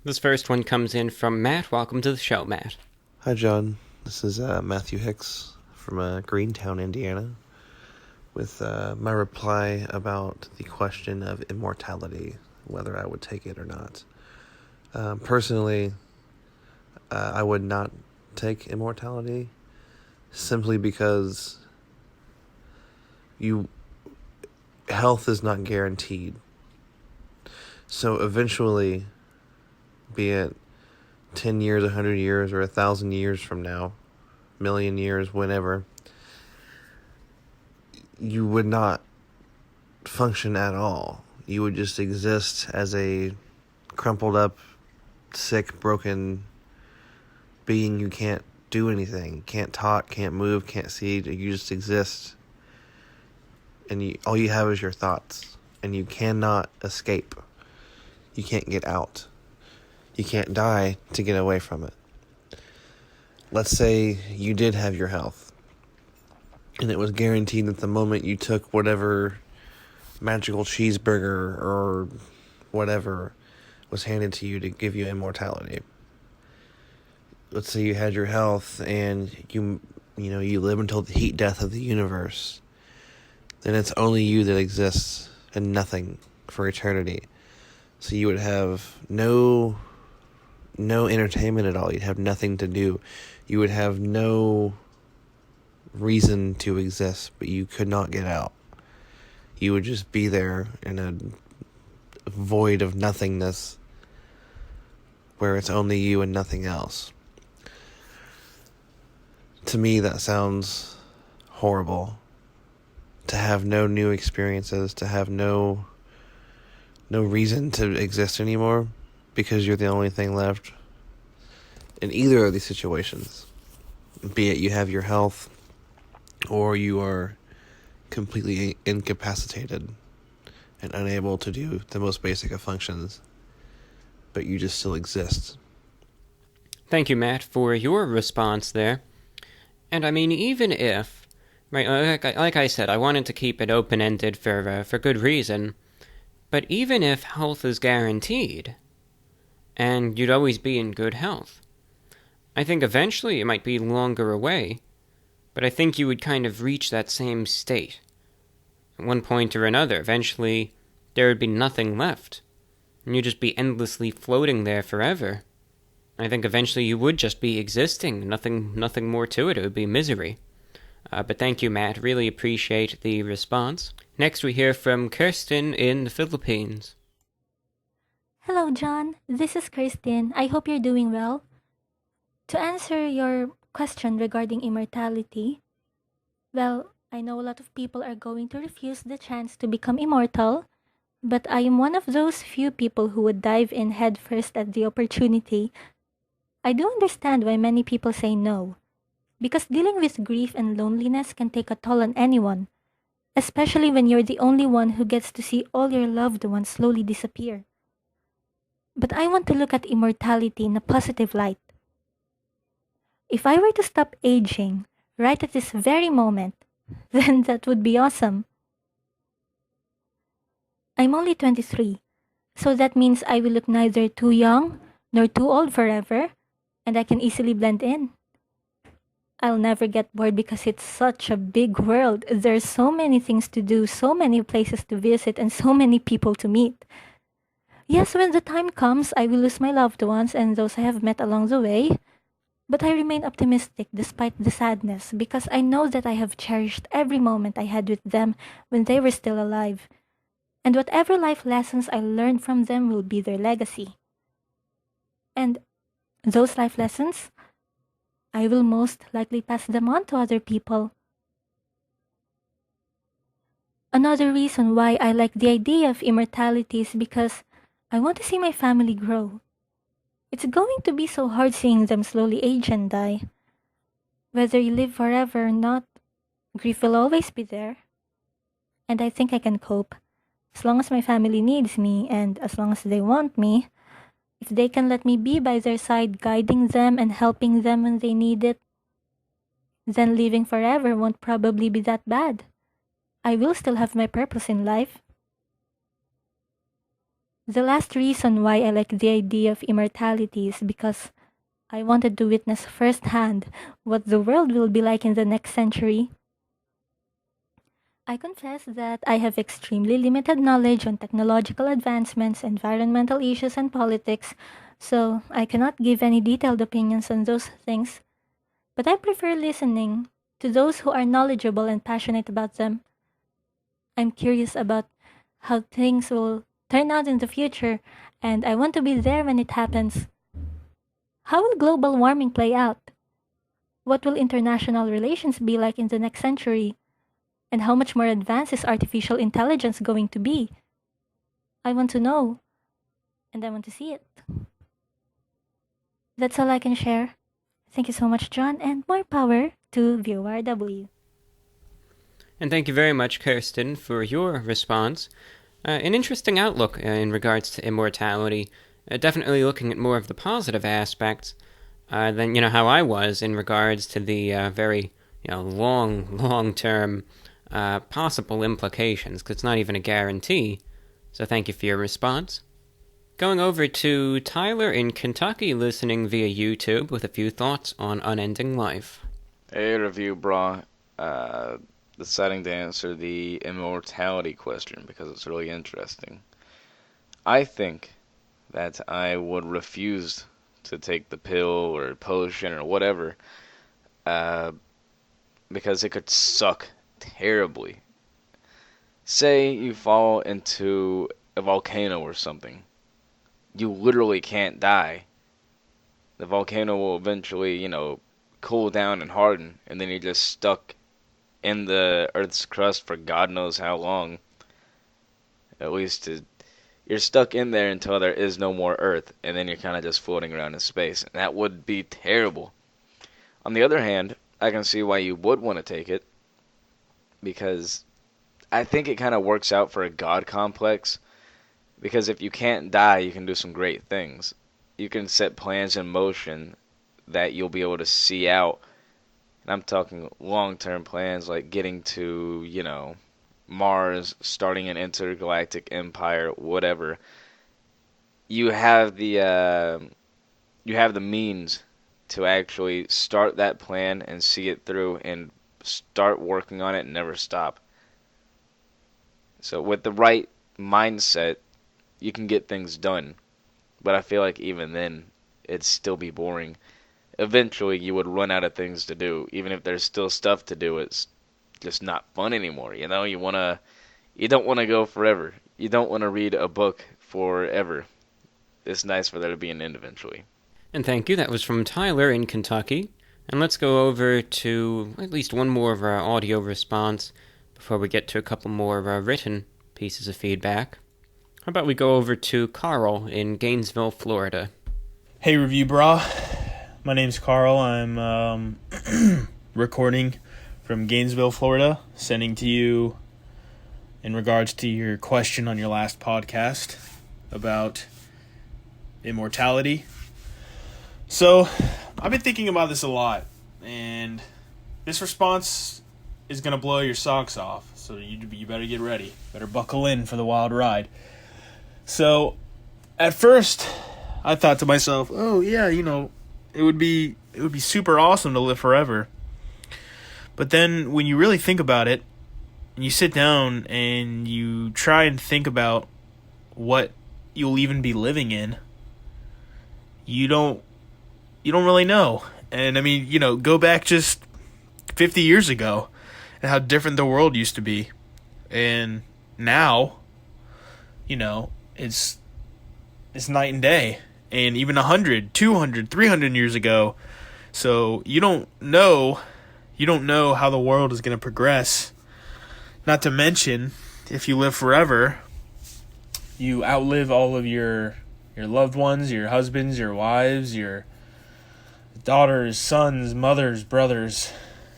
This first one comes in from Matt. Welcome to the show, Matt. Hi, John. This is Matthew Hicks from Greentown, Indiana, with my reply about the question of immortality, whether I would take it or not. Personally, I would not take immortality, simply because health is not guaranteed. So eventually, be it 10 years, 100 years, or 1,000 years from now, million years, whenever, you would not function at all. You would just exist as a crumpled up, sick, broken being who can't do anything, can't talk, can't move, can't see. You just exist, and all you have is your thoughts, and you cannot escape. You can't get out. You can't die to get away from it. Let's say you did have your health, and it was guaranteed that the moment you took whatever magical cheeseburger or whatever was handed to you to give you immortality. Let's say you had your health and you live until the heat death of the universe. Then it's only you that exists and nothing for eternity. So you would have no entertainment at all. You'd have nothing to do. You would have no reason to exist, but you could not get out. You would just be there in a void of nothingness where it's only you and nothing else. To me, that sounds horrible. To have no new experiences, to have no reason to exist anymore, because you're the only thing left in either of these situations. Be it you have your health, or you are completely incapacitated and unable to do the most basic of functions, but you just still exist. Thank you, Matt, for your response there. And I mean, even if, right, like I said, I wanted to keep it open-ended for good reason, but even if health is guaranteed, and you'd always be in good health, I think eventually it might be longer away, but I think you would kind of reach that same state. At one point or another, eventually there would be nothing left, and you'd just be endlessly floating there forever. I think eventually you would just be existing, nothing more to it. It would be misery. But thank you, Matt. Really appreciate the response. Next we hear from Kirsten in the Philippines. Hello, John. This is Christine. I hope you're doing well. To answer your question regarding immortality, well, I know a lot of people are going to refuse the chance to become immortal, but I am one of those few people who would dive in headfirst at the opportunity. I do understand why many people say no, because dealing with grief and loneliness can take a toll on anyone, especially when you're the only one who gets to see all your loved ones slowly disappear. But I want to look at immortality in a positive light. If I were to stop aging right at this very moment, then that would be awesome. I'm only 23, so that means I will look neither too young nor too old forever, and I can easily blend in. I'll never get bored because it's such a big world. There's so many things to do, so many places to visit, and so many people to meet. Yes, when the time comes, I will lose my loved ones and those I have met along the way. But I remain optimistic despite the sadness because I know that I have cherished every moment I had with them when they were still alive. And whatever life lessons I learned from them will be their legacy. And those life lessons, I will most likely pass them on to other people. Another reason why I like the idea of immortality is because I want to see my family grow. It's going to be so hard seeing them slowly age and die. Whether you live forever or not, grief will always be there. And I think I can cope. As long as my family needs me and as long as they want me, if they can let me be by their side, guiding them and helping them when they need it, then living forever won't probably be that bad. I will still have my purpose in life. The last reason why I like the idea of immortality is because I wanted to witness firsthand what the world will be like in the next century. I confess that I have extremely limited knowledge on technological advancements, environmental issues, and politics, so I cannot give any detailed opinions on those things. But I prefer listening to those who are knowledgeable and passionate about them. I'm curious about how things will turn out in the future, and I want to be there when it happens. How will global warming play out? What will international relations be like in the next century? And how much more advanced is artificial intelligence going to be? I want to know, and I want to see it. That's all I can share. Thank you so much, John, and more power to VORW. And thank you very much, Kirsten, for your response. An interesting outlook in regards to immortality. Definitely looking at more of the positive aspects than how I was in regards to the very long-term possible implications, because it's not even a guarantee. So thank you for your response. Going over to Tyler in Kentucky, listening via YouTube with a few thoughts on unending life. Hey, review, brah. Deciding to answer the immortality question because it's really interesting. I think that I would refuse to take the pill or potion or whatever because it could suck terribly. Say you fall into a volcano or something. You literally can't die. The volcano will eventually, cool down and harden, and then you're just stuck in the Earth's crust for God knows how long. At least you're stuck in there until there is no more Earth, and then you're kind of just floating around in space. And that would be terrible. On the other hand, I can see why you would want to take it, because I think it kind of works out for a God complex. Because if you can't die, you can do some great things. You can set plans in motion that you'll be able to see out. And I'm talking long-term plans like getting to, Mars, starting an intergalactic empire, whatever. You have the means to actually start that plan and see it through and start working on it and never stop. So with the right mindset, you can get things done. But I feel like even then, it'd still be boring. Eventually, you would run out of things to do. Even if there's still stuff to do, it's just not fun anymore. You don't want to go forever. You don't want to read a book forever. It's nice for there to be an end eventually. And thank you. That was from Tyler in Kentucky. And let's go over to at least one more of our audio response before we get to a couple more of our written pieces of feedback. How about we go over to Carl in Gainesville, Florida? Hey, review bra. My name's Carl. I'm recording from Gainesville, Florida, sending to you in regards to your question on your last podcast about immortality. So, I've been thinking about this a lot, and this response is going to blow your socks off, so you better get ready. Better buckle in for the wild ride. So, at first, I thought to myself, oh yeah, it would be super awesome to live forever. But then when you really think about it, and you sit down and you try and think about what you'll even be living in, you don't really know. And I mean, go back just 50 years ago and how different the world used to be. And now, it's night and day. And even 100, 200, 300 years ago. So you don't know how the world is going to progress. Not to mention, if you live forever, you outlive all of your loved ones, your husbands, your wives, your daughters, sons, mothers, brothers,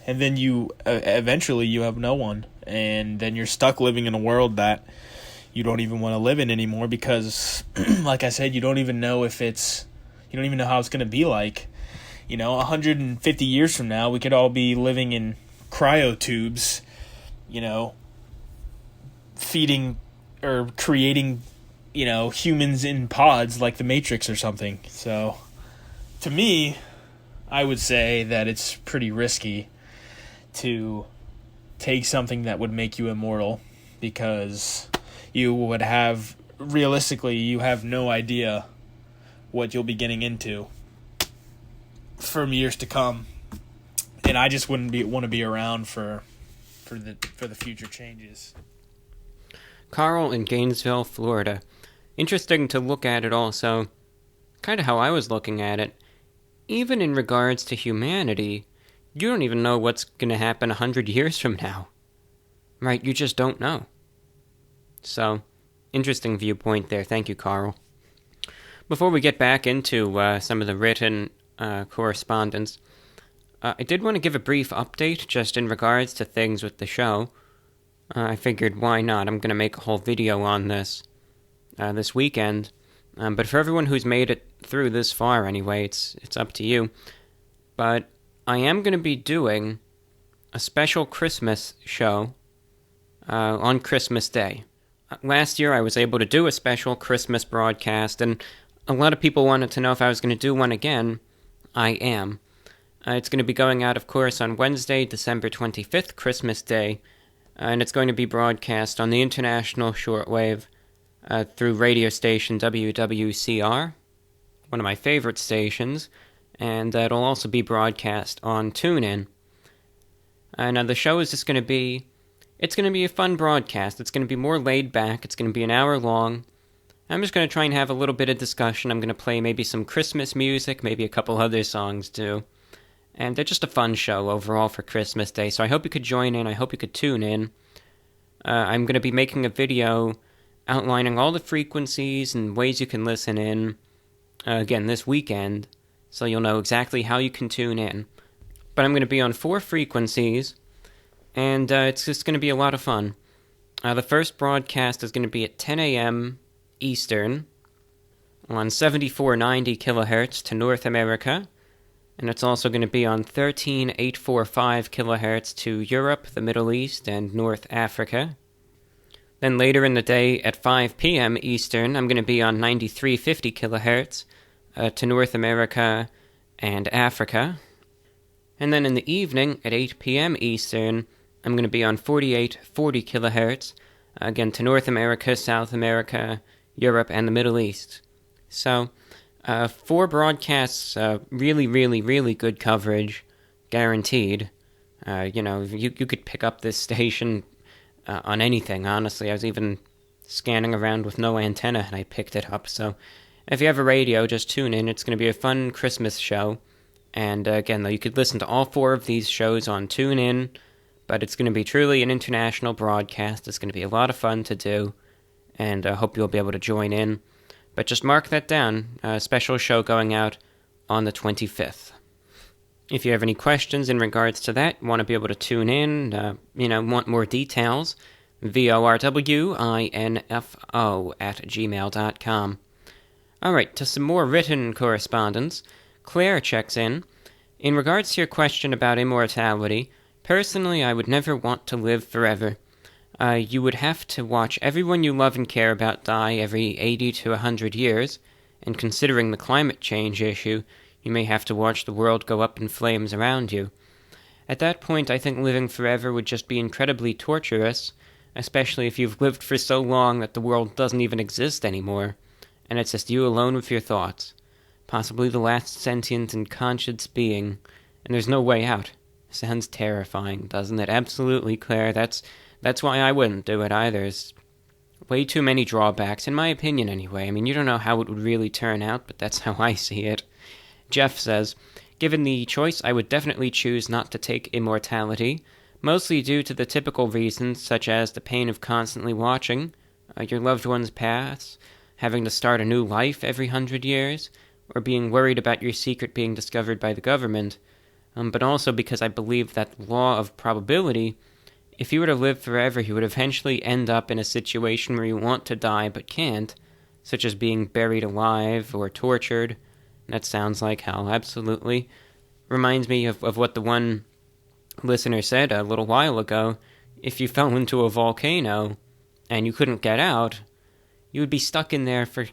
and then you eventually you have no one, and then you're stuck living in a world that you don't even want to live in anymore because, like I said, you don't even know how it's going to be like. 150 years from now, we could all be living in cryotubes, feeding or creating, humans in pods like the Matrix or something. So, to me, I would say that it's pretty risky to take something that would make you immortal because you have no idea what you'll be getting into from years to come, and I just want to be around for the future changes. Carl in Gainesville, Florida. Interesting to look at it also, kind of how I was looking at it. Even in regards to humanity, you don't even know what's going to happen 100 years from now. Right? You just don't know. So, interesting viewpoint there. Thank you, Carl. Before we get back into some of the written correspondence, I did want to give a brief update just in regards to things with the show. I figured, why not? I'm going to make a whole video on this this weekend. But for everyone who's made it through this far anyway, it's up to you. But I am going to be doing a special Christmas show on Christmas Day. Last year I was able to do a special Christmas broadcast, and a lot of people wanted to know if I was going to do one again. I am. It's going to be going out, of course, on Wednesday, December 25th, Christmas Day, and it's going to be broadcast on the international shortwave through radio station WWCR, one of my favorite stations, and it'll also be broadcast on TuneIn. Now the show is just going to be... It's going to be a fun broadcast. It's going to be more laid back. It's going to be an hour long. I'm just going to try and have a little bit of discussion. I'm going to play maybe some Christmas music, maybe a couple other songs too. And they're just a fun show overall for Christmas Day, so I hope you could join in. I hope you could tune in. I'm going to be making a video outlining all the frequencies and ways you can listen in, again, this weekend, so you'll know exactly how you can tune in. But I'm going to be on 4 frequencies, and it's just going to be a lot of fun. The first broadcast is going to be at 10 a.m. Eastern on 7490 kilohertz to North America, and it's also going to be on 13845 kilohertz to Europe, the Middle East, and North Africa. Then later in the day at 5 p.m. Eastern, I'm going to be on 9350 kilohertz to North America and Africa. And then in the evening at 8 p.m. Eastern, I'm going to be on 4840 kilohertz, again to North America, South America, Europe, and the Middle East. So, 4 broadcasts, really, really, really good coverage, guaranteed. You could pick up this station on anything, honestly. I was even scanning around with no antenna, and I picked it up. So, if you have a radio, just tune in. It's going to be a fun Christmas show. And again, though, you could listen to all 4 of these shows on TuneIn, but it's going to be truly an international broadcast. It's going to be a lot of fun to do, and I hope you'll be able to join in. But just mark that down, a special show going out on the 25th. If you have any questions in regards to that, want to be able to tune in, want more details, VORWINFO@gmail.com. Alright, to some more written correspondence, Claire checks in. In regards to your question about immortality, personally I would never want to live forever. You would have to watch everyone you love and care about die every 80 to 100 years, and considering the climate change issue, you may have to watch the world go up in flames around you. At that point, I think living forever would just be incredibly torturous, especially if you've lived for so long that the world doesn't even exist anymore, and it's just you alone with your thoughts. Possibly the last sentient and conscious being, and there's no way out. Sounds terrifying, doesn't it? Absolutely, Claire. That's why I wouldn't do it either. There's way too many drawbacks, in my opinion anyway. I mean, you don't know how it would really turn out, but that's how I see it. Jeff says, given the choice, I would definitely choose not to take immortality, mostly due to the typical reasons, such as the pain of constantly watching your loved ones pass, having to start a new life every 100 years, or being worried about your secret being discovered by the government, but also because I believe that law of probability, if you were to live forever, you would eventually end up in a situation where you want to die but can't, such as being buried alive or tortured. That sounds like hell, absolutely. Reminds me of what the one listener said a little while ago. If you fell into a volcano and you couldn't get out, you would be stuck in there for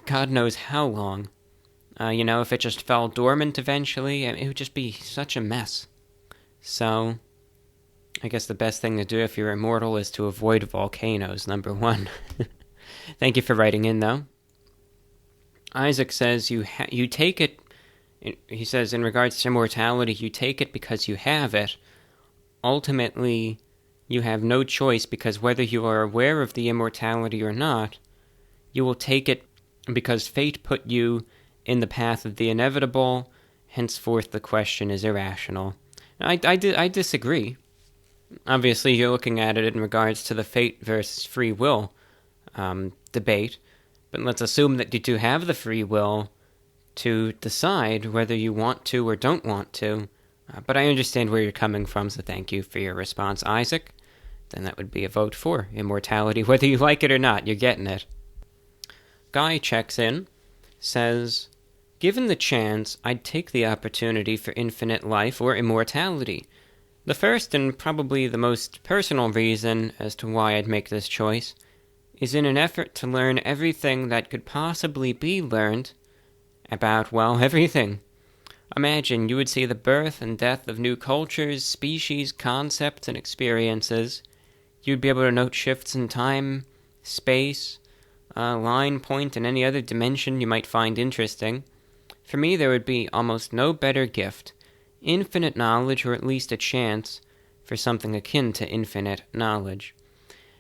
God knows how long. If it just fell dormant eventually, it would just be such a mess. So, I guess the best thing to do if you're immortal is to avoid volcanoes, number one. Thank you for writing in, though. Isaac says you take it, he says in regards to immortality, you take it because you have it. Ultimately, you have no choice because whether you are aware of the immortality or not, you will take it because fate put you in the path of the inevitable, henceforth the question is irrational. I disagree. Obviously, you're looking at it in regards to the fate versus free will debate, but let's assume that you do have the free will to decide whether you want to or don't want to. But I understand where you're coming from, so thank you for your response, Isaac. Then that would be a vote for immortality, whether you like it or not. You're getting it. Guy checks in, says, given the chance, I'd take the opportunity for infinite life or immortality. The first and probably the most personal reason as to why I'd make this choice is in an effort to learn everything that could possibly be learned about, well, everything. Imagine you would see the birth and death of new cultures, species, concepts, and experiences. You'd be able to note shifts in time, space, line, point, and any other dimension you might find interesting. For me, there would be almost no better gift. Infinite knowledge, or at least a chance for something akin to infinite knowledge.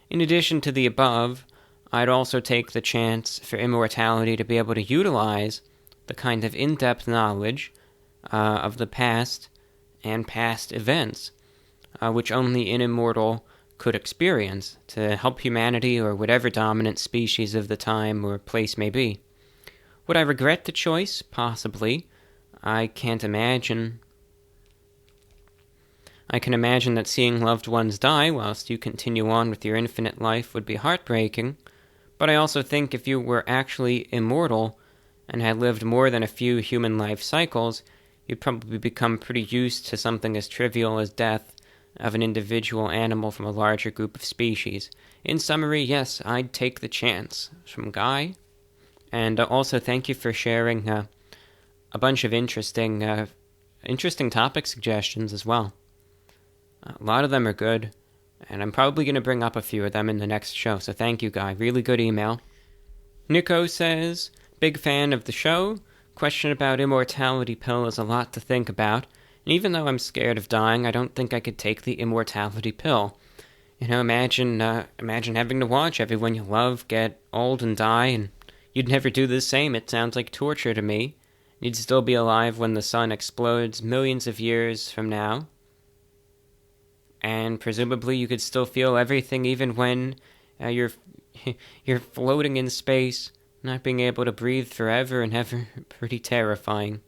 In addition to the above, I'd also take the chance for immortality to be able to utilize the kind of in-depth knowledge of the past and past events, which only an immortal could experience to help humanity or whatever dominant species of the time or place may be. Would I regret the choice? Possibly. I can imagine that seeing loved ones die whilst you continue on with your infinite life would be heartbreaking, but I also think if you were actually immortal and had lived more than a few human life cycles, you'd probably become pretty used to something as trivial as death of an individual animal from a larger group of species. In summary, yes, I'd take the chance. From Guy. And also thank you for sharing a bunch of interesting topic suggestions as well. A lot of them are good, and I'm probably going to bring up a few of them in the next show, so thank you, Guy. Really good email. Nico says, big fan of the show. Question about immortality pill is a lot to think about, and even though I'm scared of dying, I don't think I could take the immortality pill. Imagine having to watch everyone you love get old and die, and you'd never do the same. It sounds like torture to me. You'd still be alive when the sun explodes millions of years from now. And presumably you could still feel everything even when you're floating in space, Not being able to breathe forever and ever, pretty terrifying.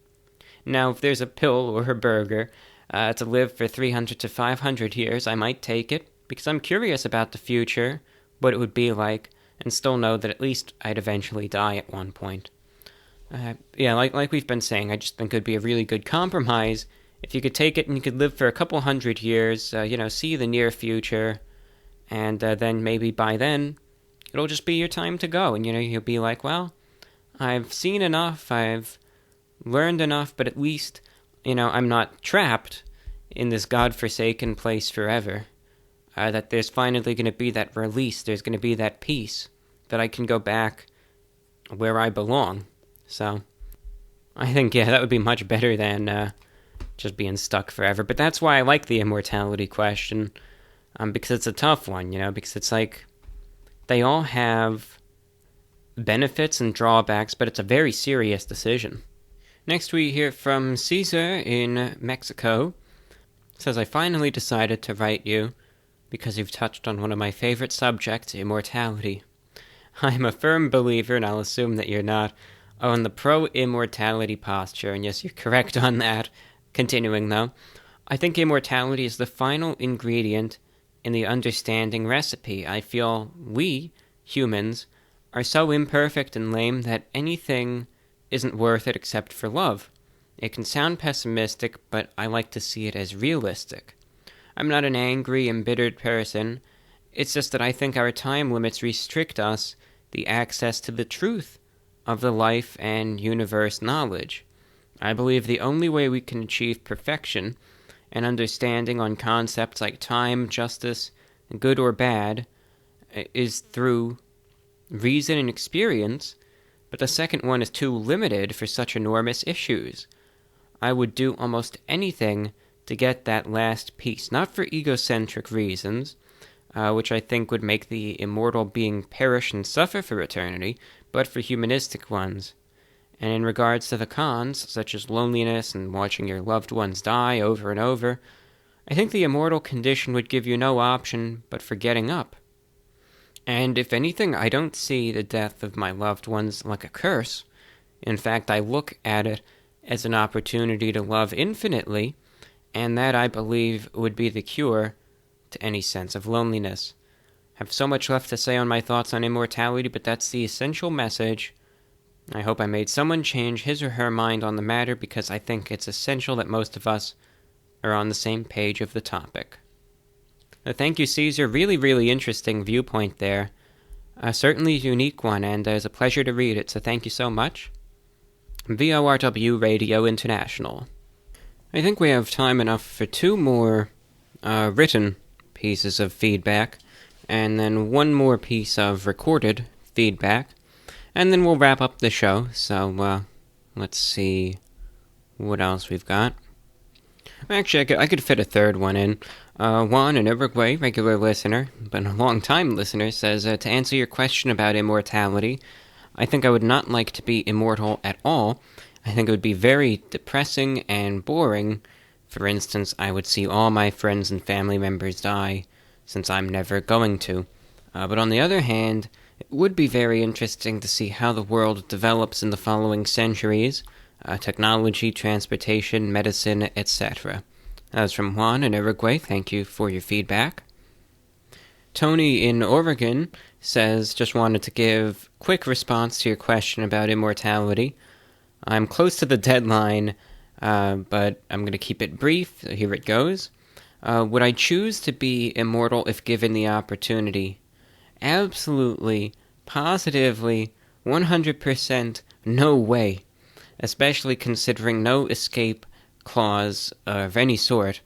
Now, if there's a pill or a burger to live for 300 to 500 years, I might take it, because I'm curious about the future, what it would be like, and still know that at least I'd eventually die at one point. Like we've been saying, I just think it would be a really good compromise if you could take it and you could live for a couple hundred years, see the near future, and then maybe by then, it'll just be your time to go, and you'll be like, well, I've seen enough, I've learned enough, but at least, I'm not trapped in this godforsaken place forever. That there's finally going to be that release, there's going to be that peace, that I can go back where I belong. So, I think, that would be much better than just being stuck forever. But that's why I like the immortality question, because it's a tough one, because it's like, they all have benefits and drawbacks, but it's a very serious decision. Next we hear from Caesar in Mexico. It says, I finally decided to write you because you've touched on one of my favorite subjects, immortality. I'm a firm believer, and I'll assume that you're not, on the pro-immortality posture, and yes, you're correct on that. Continuing, though, I think immortality is the final ingredient in the understanding recipe. I feel we, humans, are so imperfect and lame that anything isn't worth it except for love. It can sound pessimistic, but I like to see it as realistic. I'm not an angry, embittered person. It's just that I think our time limits restrict us the access to the truth of the life and universe knowledge. I believe the only way we can achieve perfection and understanding on concepts like time, justice, good or bad, is through reason and experience, but the second one is too limited for such enormous issues. I would do almost anything to get that last piece, not for egocentric reasons, which I think would make the immortal being perish and suffer for eternity, but for humanistic ones. And in regards to the cons, such as loneliness and watching your loved ones die over and over, I think the immortal condition would give you no option but for getting up. And if anything, I don't see the death of my loved ones like a curse. In fact, I look at it as an opportunity to love infinitely, and that, I believe, would be the cure to any sense of loneliness. I have so much left to say on my thoughts on immortality, but that's the essential message. I hope I made someone change his or her mind on the matter, because I think it's essential that most of us are on the same page of the topic. Thank you, Caesar. Really, really interesting viewpoint there. Certainly a unique one, and it's a pleasure to read it, so thank you so much. VORW Radio International. I think we have time enough for two more written pieces of feedback, and then one more piece of recorded feedback, and then we'll wrap up the show. So, let's see what else we've got. Actually, I could fit a third one in. Juan in Uruguay, regular listener, but a long-time listener, says, to answer your question about immortality, I think I would not like to be immortal at all. I think it would be very depressing and boring. For instance, I would see all my friends and family members die, since I'm never going to. But on the other hand, it would be very interesting to see how the world develops in the following centuries, technology, transportation, medicine, etc. That was from Juan in Uruguay. Thank you for your feedback. Tony in Oregon says, just wanted to give quick response to your question about immortality. I'm close to the deadline, but I'm going to keep it brief. Here it goes. Would I choose to be immortal if given the opportunity? Absolutely, positively, 100% no way. Especially considering no escape clause of any sort.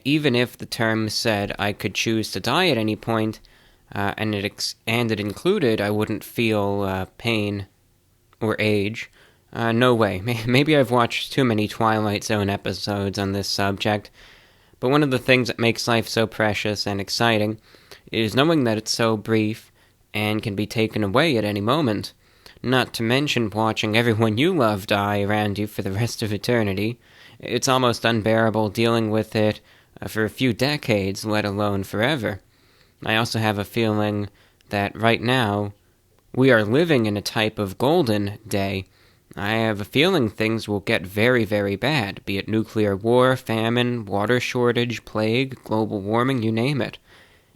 Even if the term said I could choose to die at any point, and it included I wouldn't feel pain or age, no way. Maybe I've watched too many Twilight Zone episodes on this subject, but one of the things that makes life so precious and exciting is knowing that it's so brief and can be taken away at any moment. Not to mention watching everyone you love die around you for the rest of eternity. It's almost unbearable dealing with it for a few decades, let alone forever. I also have a feeling that right now, we are living in a type of golden day. I have a feeling things will get very, very bad, be it nuclear war, famine, water shortage, plague, global warming, you name it.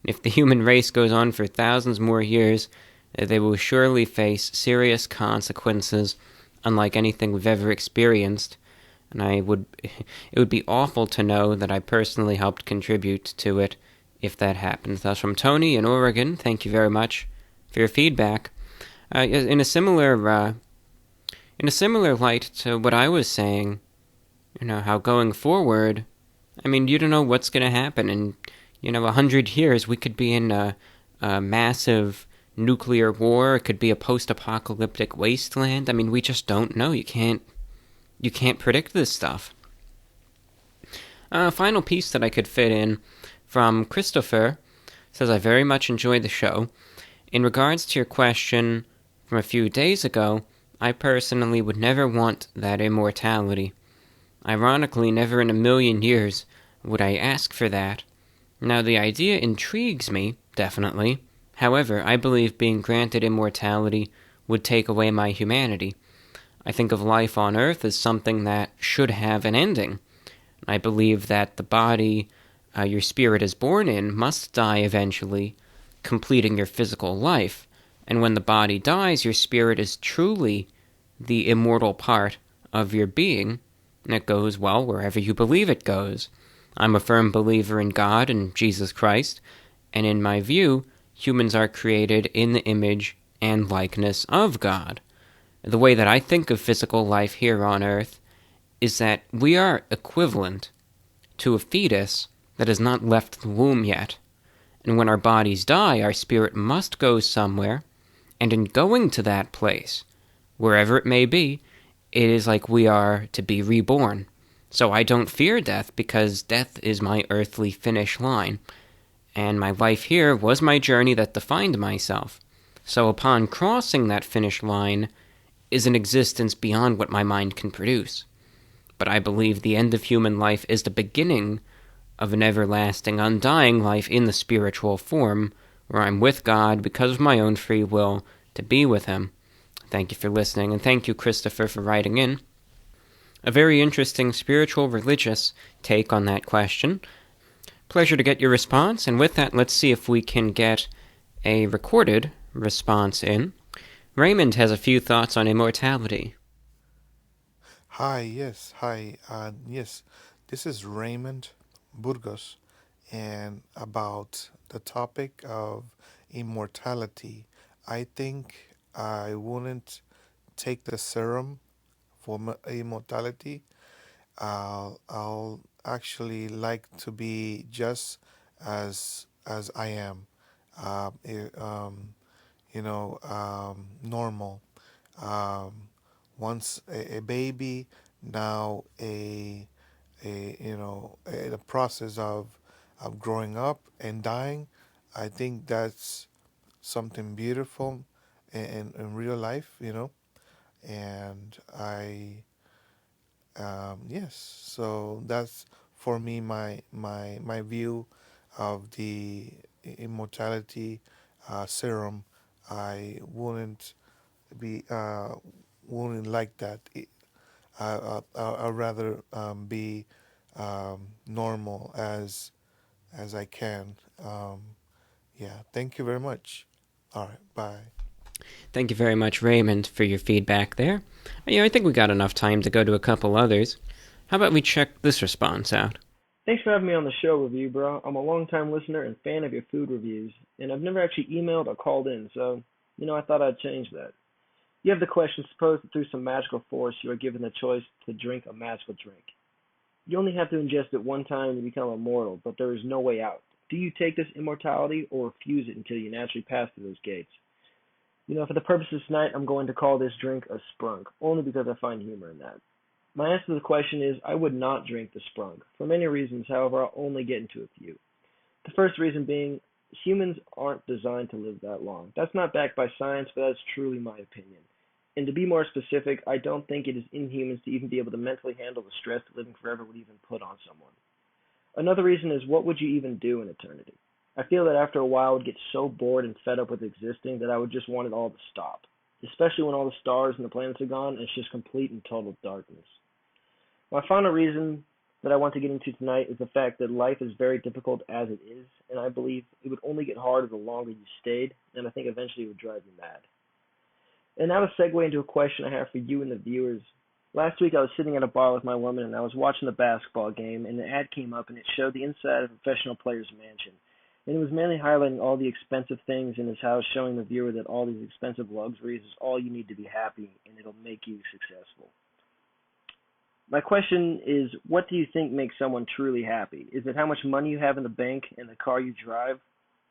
If the human race goes on for thousands more years, they will surely face serious consequences unlike anything we've ever experienced. And it would be awful to know that I personally helped contribute to it if that happens. That's from Tony in Oregon. Thank you very much for your feedback. In a similar light to what I was saying, how going forward, you don't know what's going to happen. In 100 years, we could be in a massive nuclear war. It could be a post-apocalyptic wasteland. We just don't know. You can't predict this stuff. A final piece that I could fit in from Christopher says, I very much enjoy the show. In regards to your question from a few days ago, I personally would never want that immortality. Ironically, never in a million years would I ask for that. Now, the idea intrigues me, definitely. However, I believe being granted immortality would take away my humanity. I think of life on Earth as something that should have an ending. I believe that the body your spirit is born in must die eventually, completing your physical life. And when the body dies, your spirit is truly the immortal part of your being, and it goes, well, wherever you believe it goes. I'm a firm believer in God and Jesus Christ, and in my view, humans are created in the image and likeness of God. The way that I think of physical life here on Earth is that we are equivalent to a fetus that has not left the womb yet. And when our bodies die, our spirit must go somewhere, and in going to that place, wherever it may be, it is like we are to be reborn. So I don't fear death, because death is my earthly finish line, and my life here was my journey that defined myself. So upon crossing that finish line is an existence beyond what my mind can produce. But I believe the end of human life is the beginning of an everlasting, undying life in the spiritual form, where I'm with God because of my own free will to be with Him. Thank you for listening, and thank you, Christopher, for writing in. A very interesting spiritual religious take on that question. Pleasure to get your response, and with that, let's see if we can get a recorded response in. Raymond has a few thoughts on immortality. Hi, yes, this is Raymond Burgos, and about the topic of immortality, I think I wouldn't take the serum for immortality. I'll actually like to be just as I am, normal. Um, Once a baby, now the process of growing up and dying. I think that's something beautiful in real life, and yes, so that's for me my view of the immortality serum. I be uh, wouldn't like that. I'd rather be normal as I can. Yeah, thank you very much. All right, bye. Thank you very much, Raymond, for your feedback there. I think we got enough time to go to a couple others. How about we check this response out? Thanks for having me on the show, Review Bro. I'm a long-time listener and fan of your food reviews, and I've never actually emailed or called in, so, I thought I'd change that. You have the question, suppose that through some magical force you are given the choice to drink a magical drink. You only have to ingest it one time and you become immortal, but there is no way out. Do you take this immortality or refuse it until you naturally pass through those gates? For the purposes of tonight, I'm going to call this drink a sprunk, only because I find humor in that. My answer to the question is I would not drink the sprunk, for many reasons, however, I'll only get into a few. The first reason being, humans aren't designed to live that long. That's not backed by science, but that's truly my opinion. And to be more specific, I don't think it is in humans to even be able to mentally handle the stress that living forever would even put on someone. Another reason is, what would you even do in eternity? I feel that after a while I would get so bored and fed up with existing that I would just want it all to stop, especially when all the stars and the planets are gone and it's just complete and total darkness. My final reason that I want to get into tonight is the fact that life is very difficult as it is, and I believe it would only get harder the longer you stayed, and I think eventually it would drive you mad. And now to segue into a question I have for you and the viewers. Last week I was sitting at a bar with my woman and I was watching the basketball game, and an ad came up and it showed the inside of a professional player's mansion. And it was mainly highlighting all the expensive things in his house, showing the viewer that all these expensive luxuries is all you need to be happy and it'll make you successful. My question is, what do you think makes someone truly happy? Is it how much money you have in the bank and the car you drive?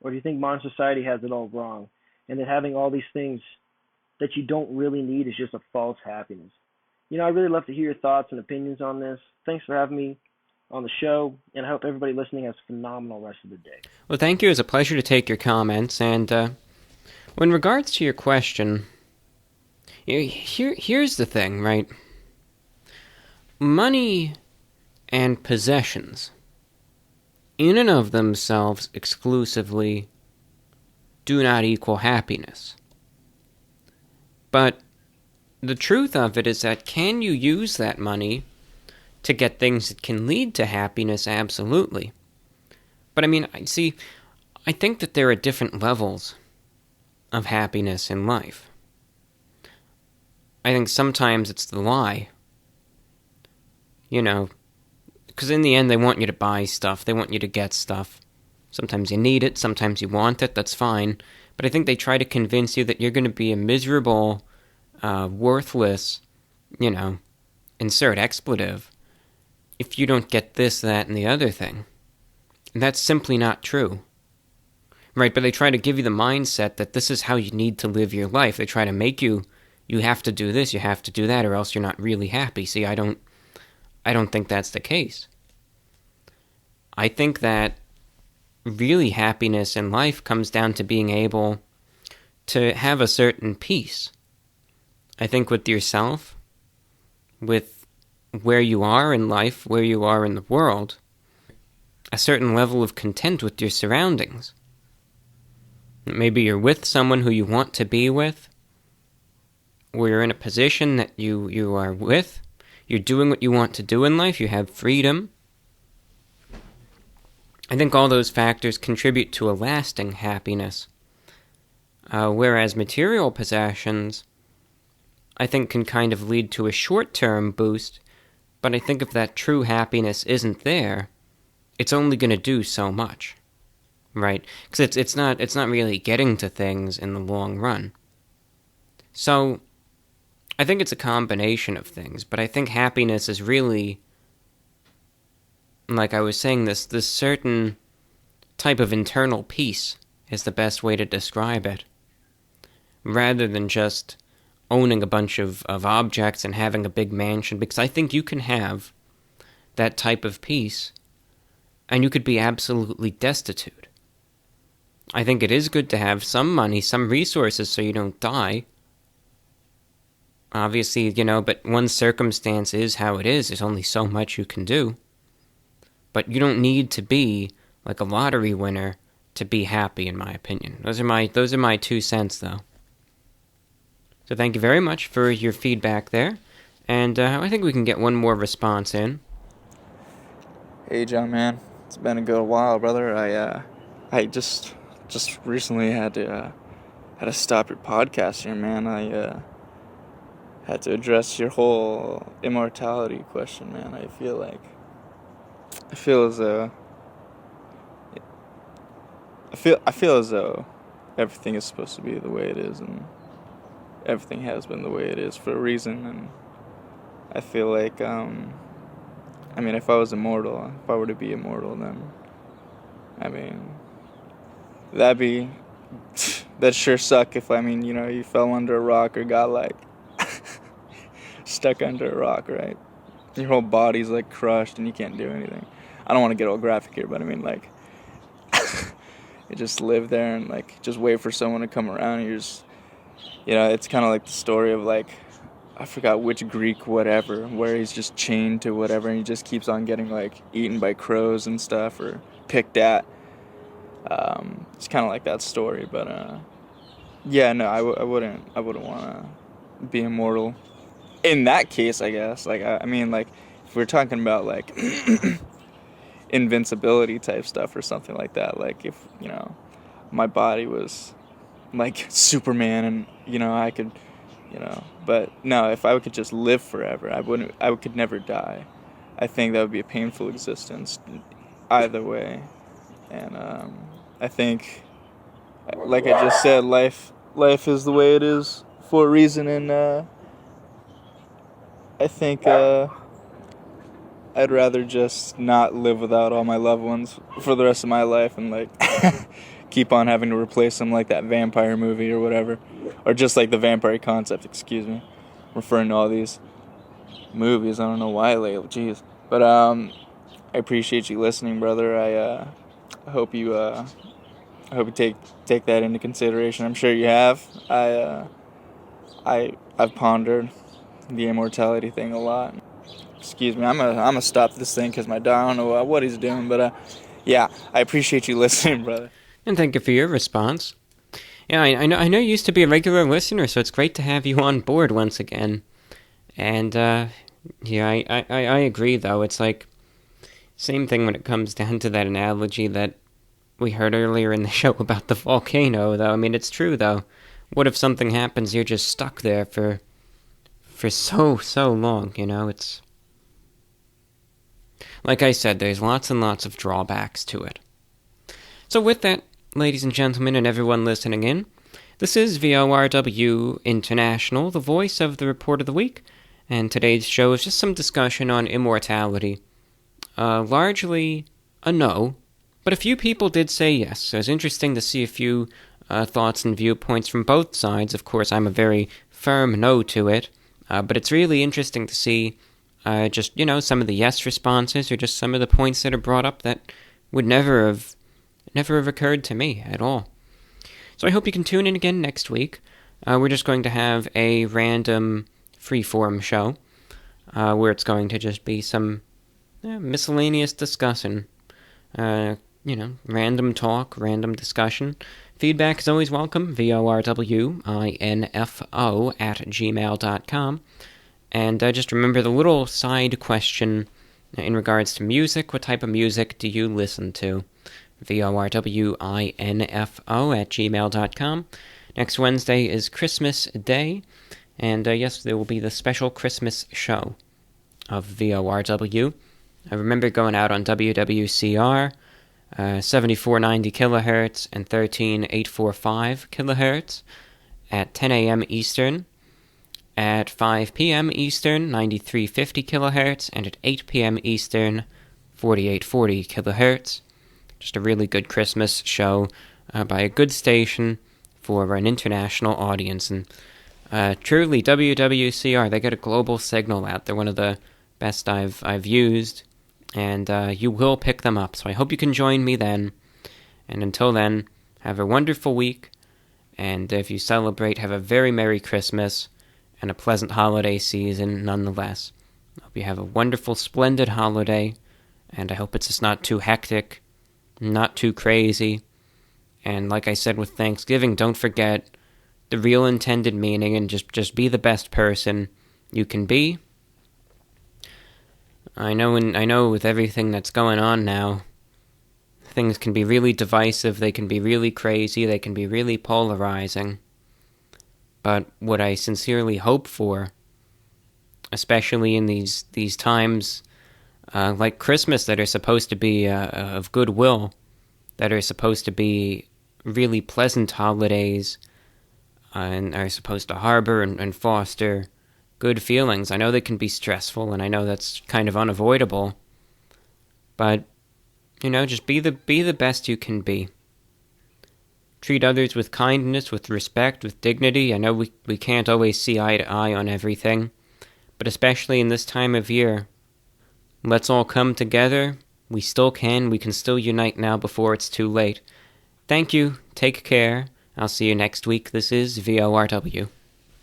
Or do you think modern society has it all wrong, and that having all these things that you don't really need is just a false happiness? I really love to hear your thoughts and opinions on this. Thanks for having me on the show, and I hope everybody listening has a phenomenal rest of the day. Well, thank you. It was a pleasure to take your comments. And in regards to your question, here's the thing, right? Money and possessions, in and of themselves exclusively, do not equal happiness. But the truth of it is that, can you use that money to get things that can lead to happiness? Absolutely. But I think that there are different levels of happiness in life. I think sometimes it's the lie. Because in the end they want you to buy stuff, they want you to get stuff. Sometimes you need it, sometimes you want it, that's fine. But I think they try to convince you that you're going to be a miserable, worthless, insert expletive, if you don't get this, that, and the other thing. And that's simply not true. Right, but they try to give you the mindset that this is how you need to live your life. They try to make you have to do this, you have to do that, or else you're not really happy. See, I don't think that's the case. I think that really happiness in life comes down to being able to have a certain peace. I think with yourself, with where you are in life, where you are in the world, a certain level of content with your surroundings. Maybe you're with someone who you want to be with, or you're in a position that you are with. You're doing what you want to do in life. You have freedom. I think all those factors contribute to a lasting happiness. Whereas material possessions, I think, can kind of lead to a short-term boost, but I think if that true happiness isn't there, it's only going to do so much, right? Because it's not really getting to things in the long run. So I think it's a combination of things, but I think happiness is really, like I was saying, this certain type of internal peace is the best way to describe it, rather than just owning a bunch of objects and having a big mansion, because I think you can have that type of peace and you could be absolutely destitute. I think it is good to have some money, some resources, so you don't die. Obviously, but one's circumstance is how it is. There's only so much you can do. But you don't need to be like a lottery winner to be happy, in my opinion. Those are my 2 cents, though. So thank you very much for your feedback there. And I think we can get one more response in. Hey, John, man. It's been a good while, brother. I just recently had to stop your podcast here, man. I had to address your whole immortality question, man. I feel as though everything is supposed to be the way it is, and everything has been the way it is for a reason. And I feel like, if I was immortal, if I were to be immortal, then, that'd sure suck if, you fell under a rock or got, stuck under a rock, right? Your whole body's, crushed and you can't do anything. I don't want to get all graphic here, but you just live there and, just wait for someone to come around and you're just, it's kind of like the story of, I forgot which Greek whatever, where he's just chained to whatever and he just keeps on getting, eaten by crows and stuff or picked at. It's kind of like that story, but yeah, no, I wouldn't want to be immortal. In that case, I guess, like I mean, like if we're talking about like invincibility type stuff or something like that, like if my body was like Superman and I could, but no, if I could just live forever, I could never die. I think that would be a painful existence either way. And I think, like I just said, life is the way it is for a reason, and I think I'd rather just not live without all my loved ones for the rest of my life and like keep on having to replace them like that vampire movie or whatever, or just like the vampire concept, excuse me, referring to all these movies. I don't know why lately, jeez. But I appreciate you listening, brother. I hope you take that into consideration. I'm sure you have. I've pondered the immortality thing a lot. Excuse me, I'm gonna stop this thing because my dog, I don't know what he's doing, but yeah, I appreciate you listening, brother. And thank you for your response. Yeah, I know you used to be a regular listener, so it's great to have you on board once again. And yeah, I agree though. It's like same thing when it comes down to that analogy that we heard earlier in the show about the volcano, though. I mean, it's true though. What if something happens, you're just stuck there for so long, It's like I said, there's lots and lots of drawbacks to it. So with that, ladies and gentlemen, and everyone listening in, this is VORW International, the voice of the Report of the Week, and today's show is just some discussion on immortality. Largely a no, but a few people did say yes, so it's interesting to see a few thoughts and viewpoints from both sides. Of course, I'm a very firm no to it, but it's really interesting to see just, some of the yes responses or just some of the points that are brought up that would never have occurred to me at all. So I hope you can tune in again next week. We're just going to have a random freeform show where it's going to just be some miscellaneous discussion. Random talk, random discussion. Feedback is always welcome, VORWINFO@gmail.com. And just remember the little side question in regards to music. What type of music do you listen to? VORWINFO@gmail.com. Next Wednesday is Christmas Day. And yes, there will be the special Christmas show of VORW. I remember going out on WWCR, 7490 kilohertz and 13845 kilohertz at 10 a.m. Eastern. At 5 p.m. Eastern, 9350 kilohertz, and at 8 p.m. Eastern, 4840 kilohertz. Just a really good Christmas show by a good station for an international audience. And truly, WWCR, they get a global signal out. They're one of the best I've used, and you will pick them up. So I hope you can join me then. And until then, have a wonderful week, and if you celebrate, have a very Merry Christmas and a pleasant holiday season nonetheless. I hope you have a wonderful, splendid holiday, and I hope it's just not too hectic, not too crazy. And like I said with Thanksgiving, don't forget the real intended meaning, and just be the best person you can be. I know with everything that's going on now, things can be really divisive, they can be really crazy, they can be really polarizing. But what I sincerely hope for, especially in these times like Christmas that are supposed to be of goodwill, that are supposed to be really pleasant holidays, and are supposed to harbor and foster good feelings. I know they can be stressful, and I know that's kind of unavoidable, but, just be the best you can be. Treat others with kindness, with respect, with dignity. I know we can't always see eye to eye on everything, but especially in this time of year, let's all come together. We still can. We can still unite now before it's too late. Thank you. Take care. I'll see you next week. This is VORW.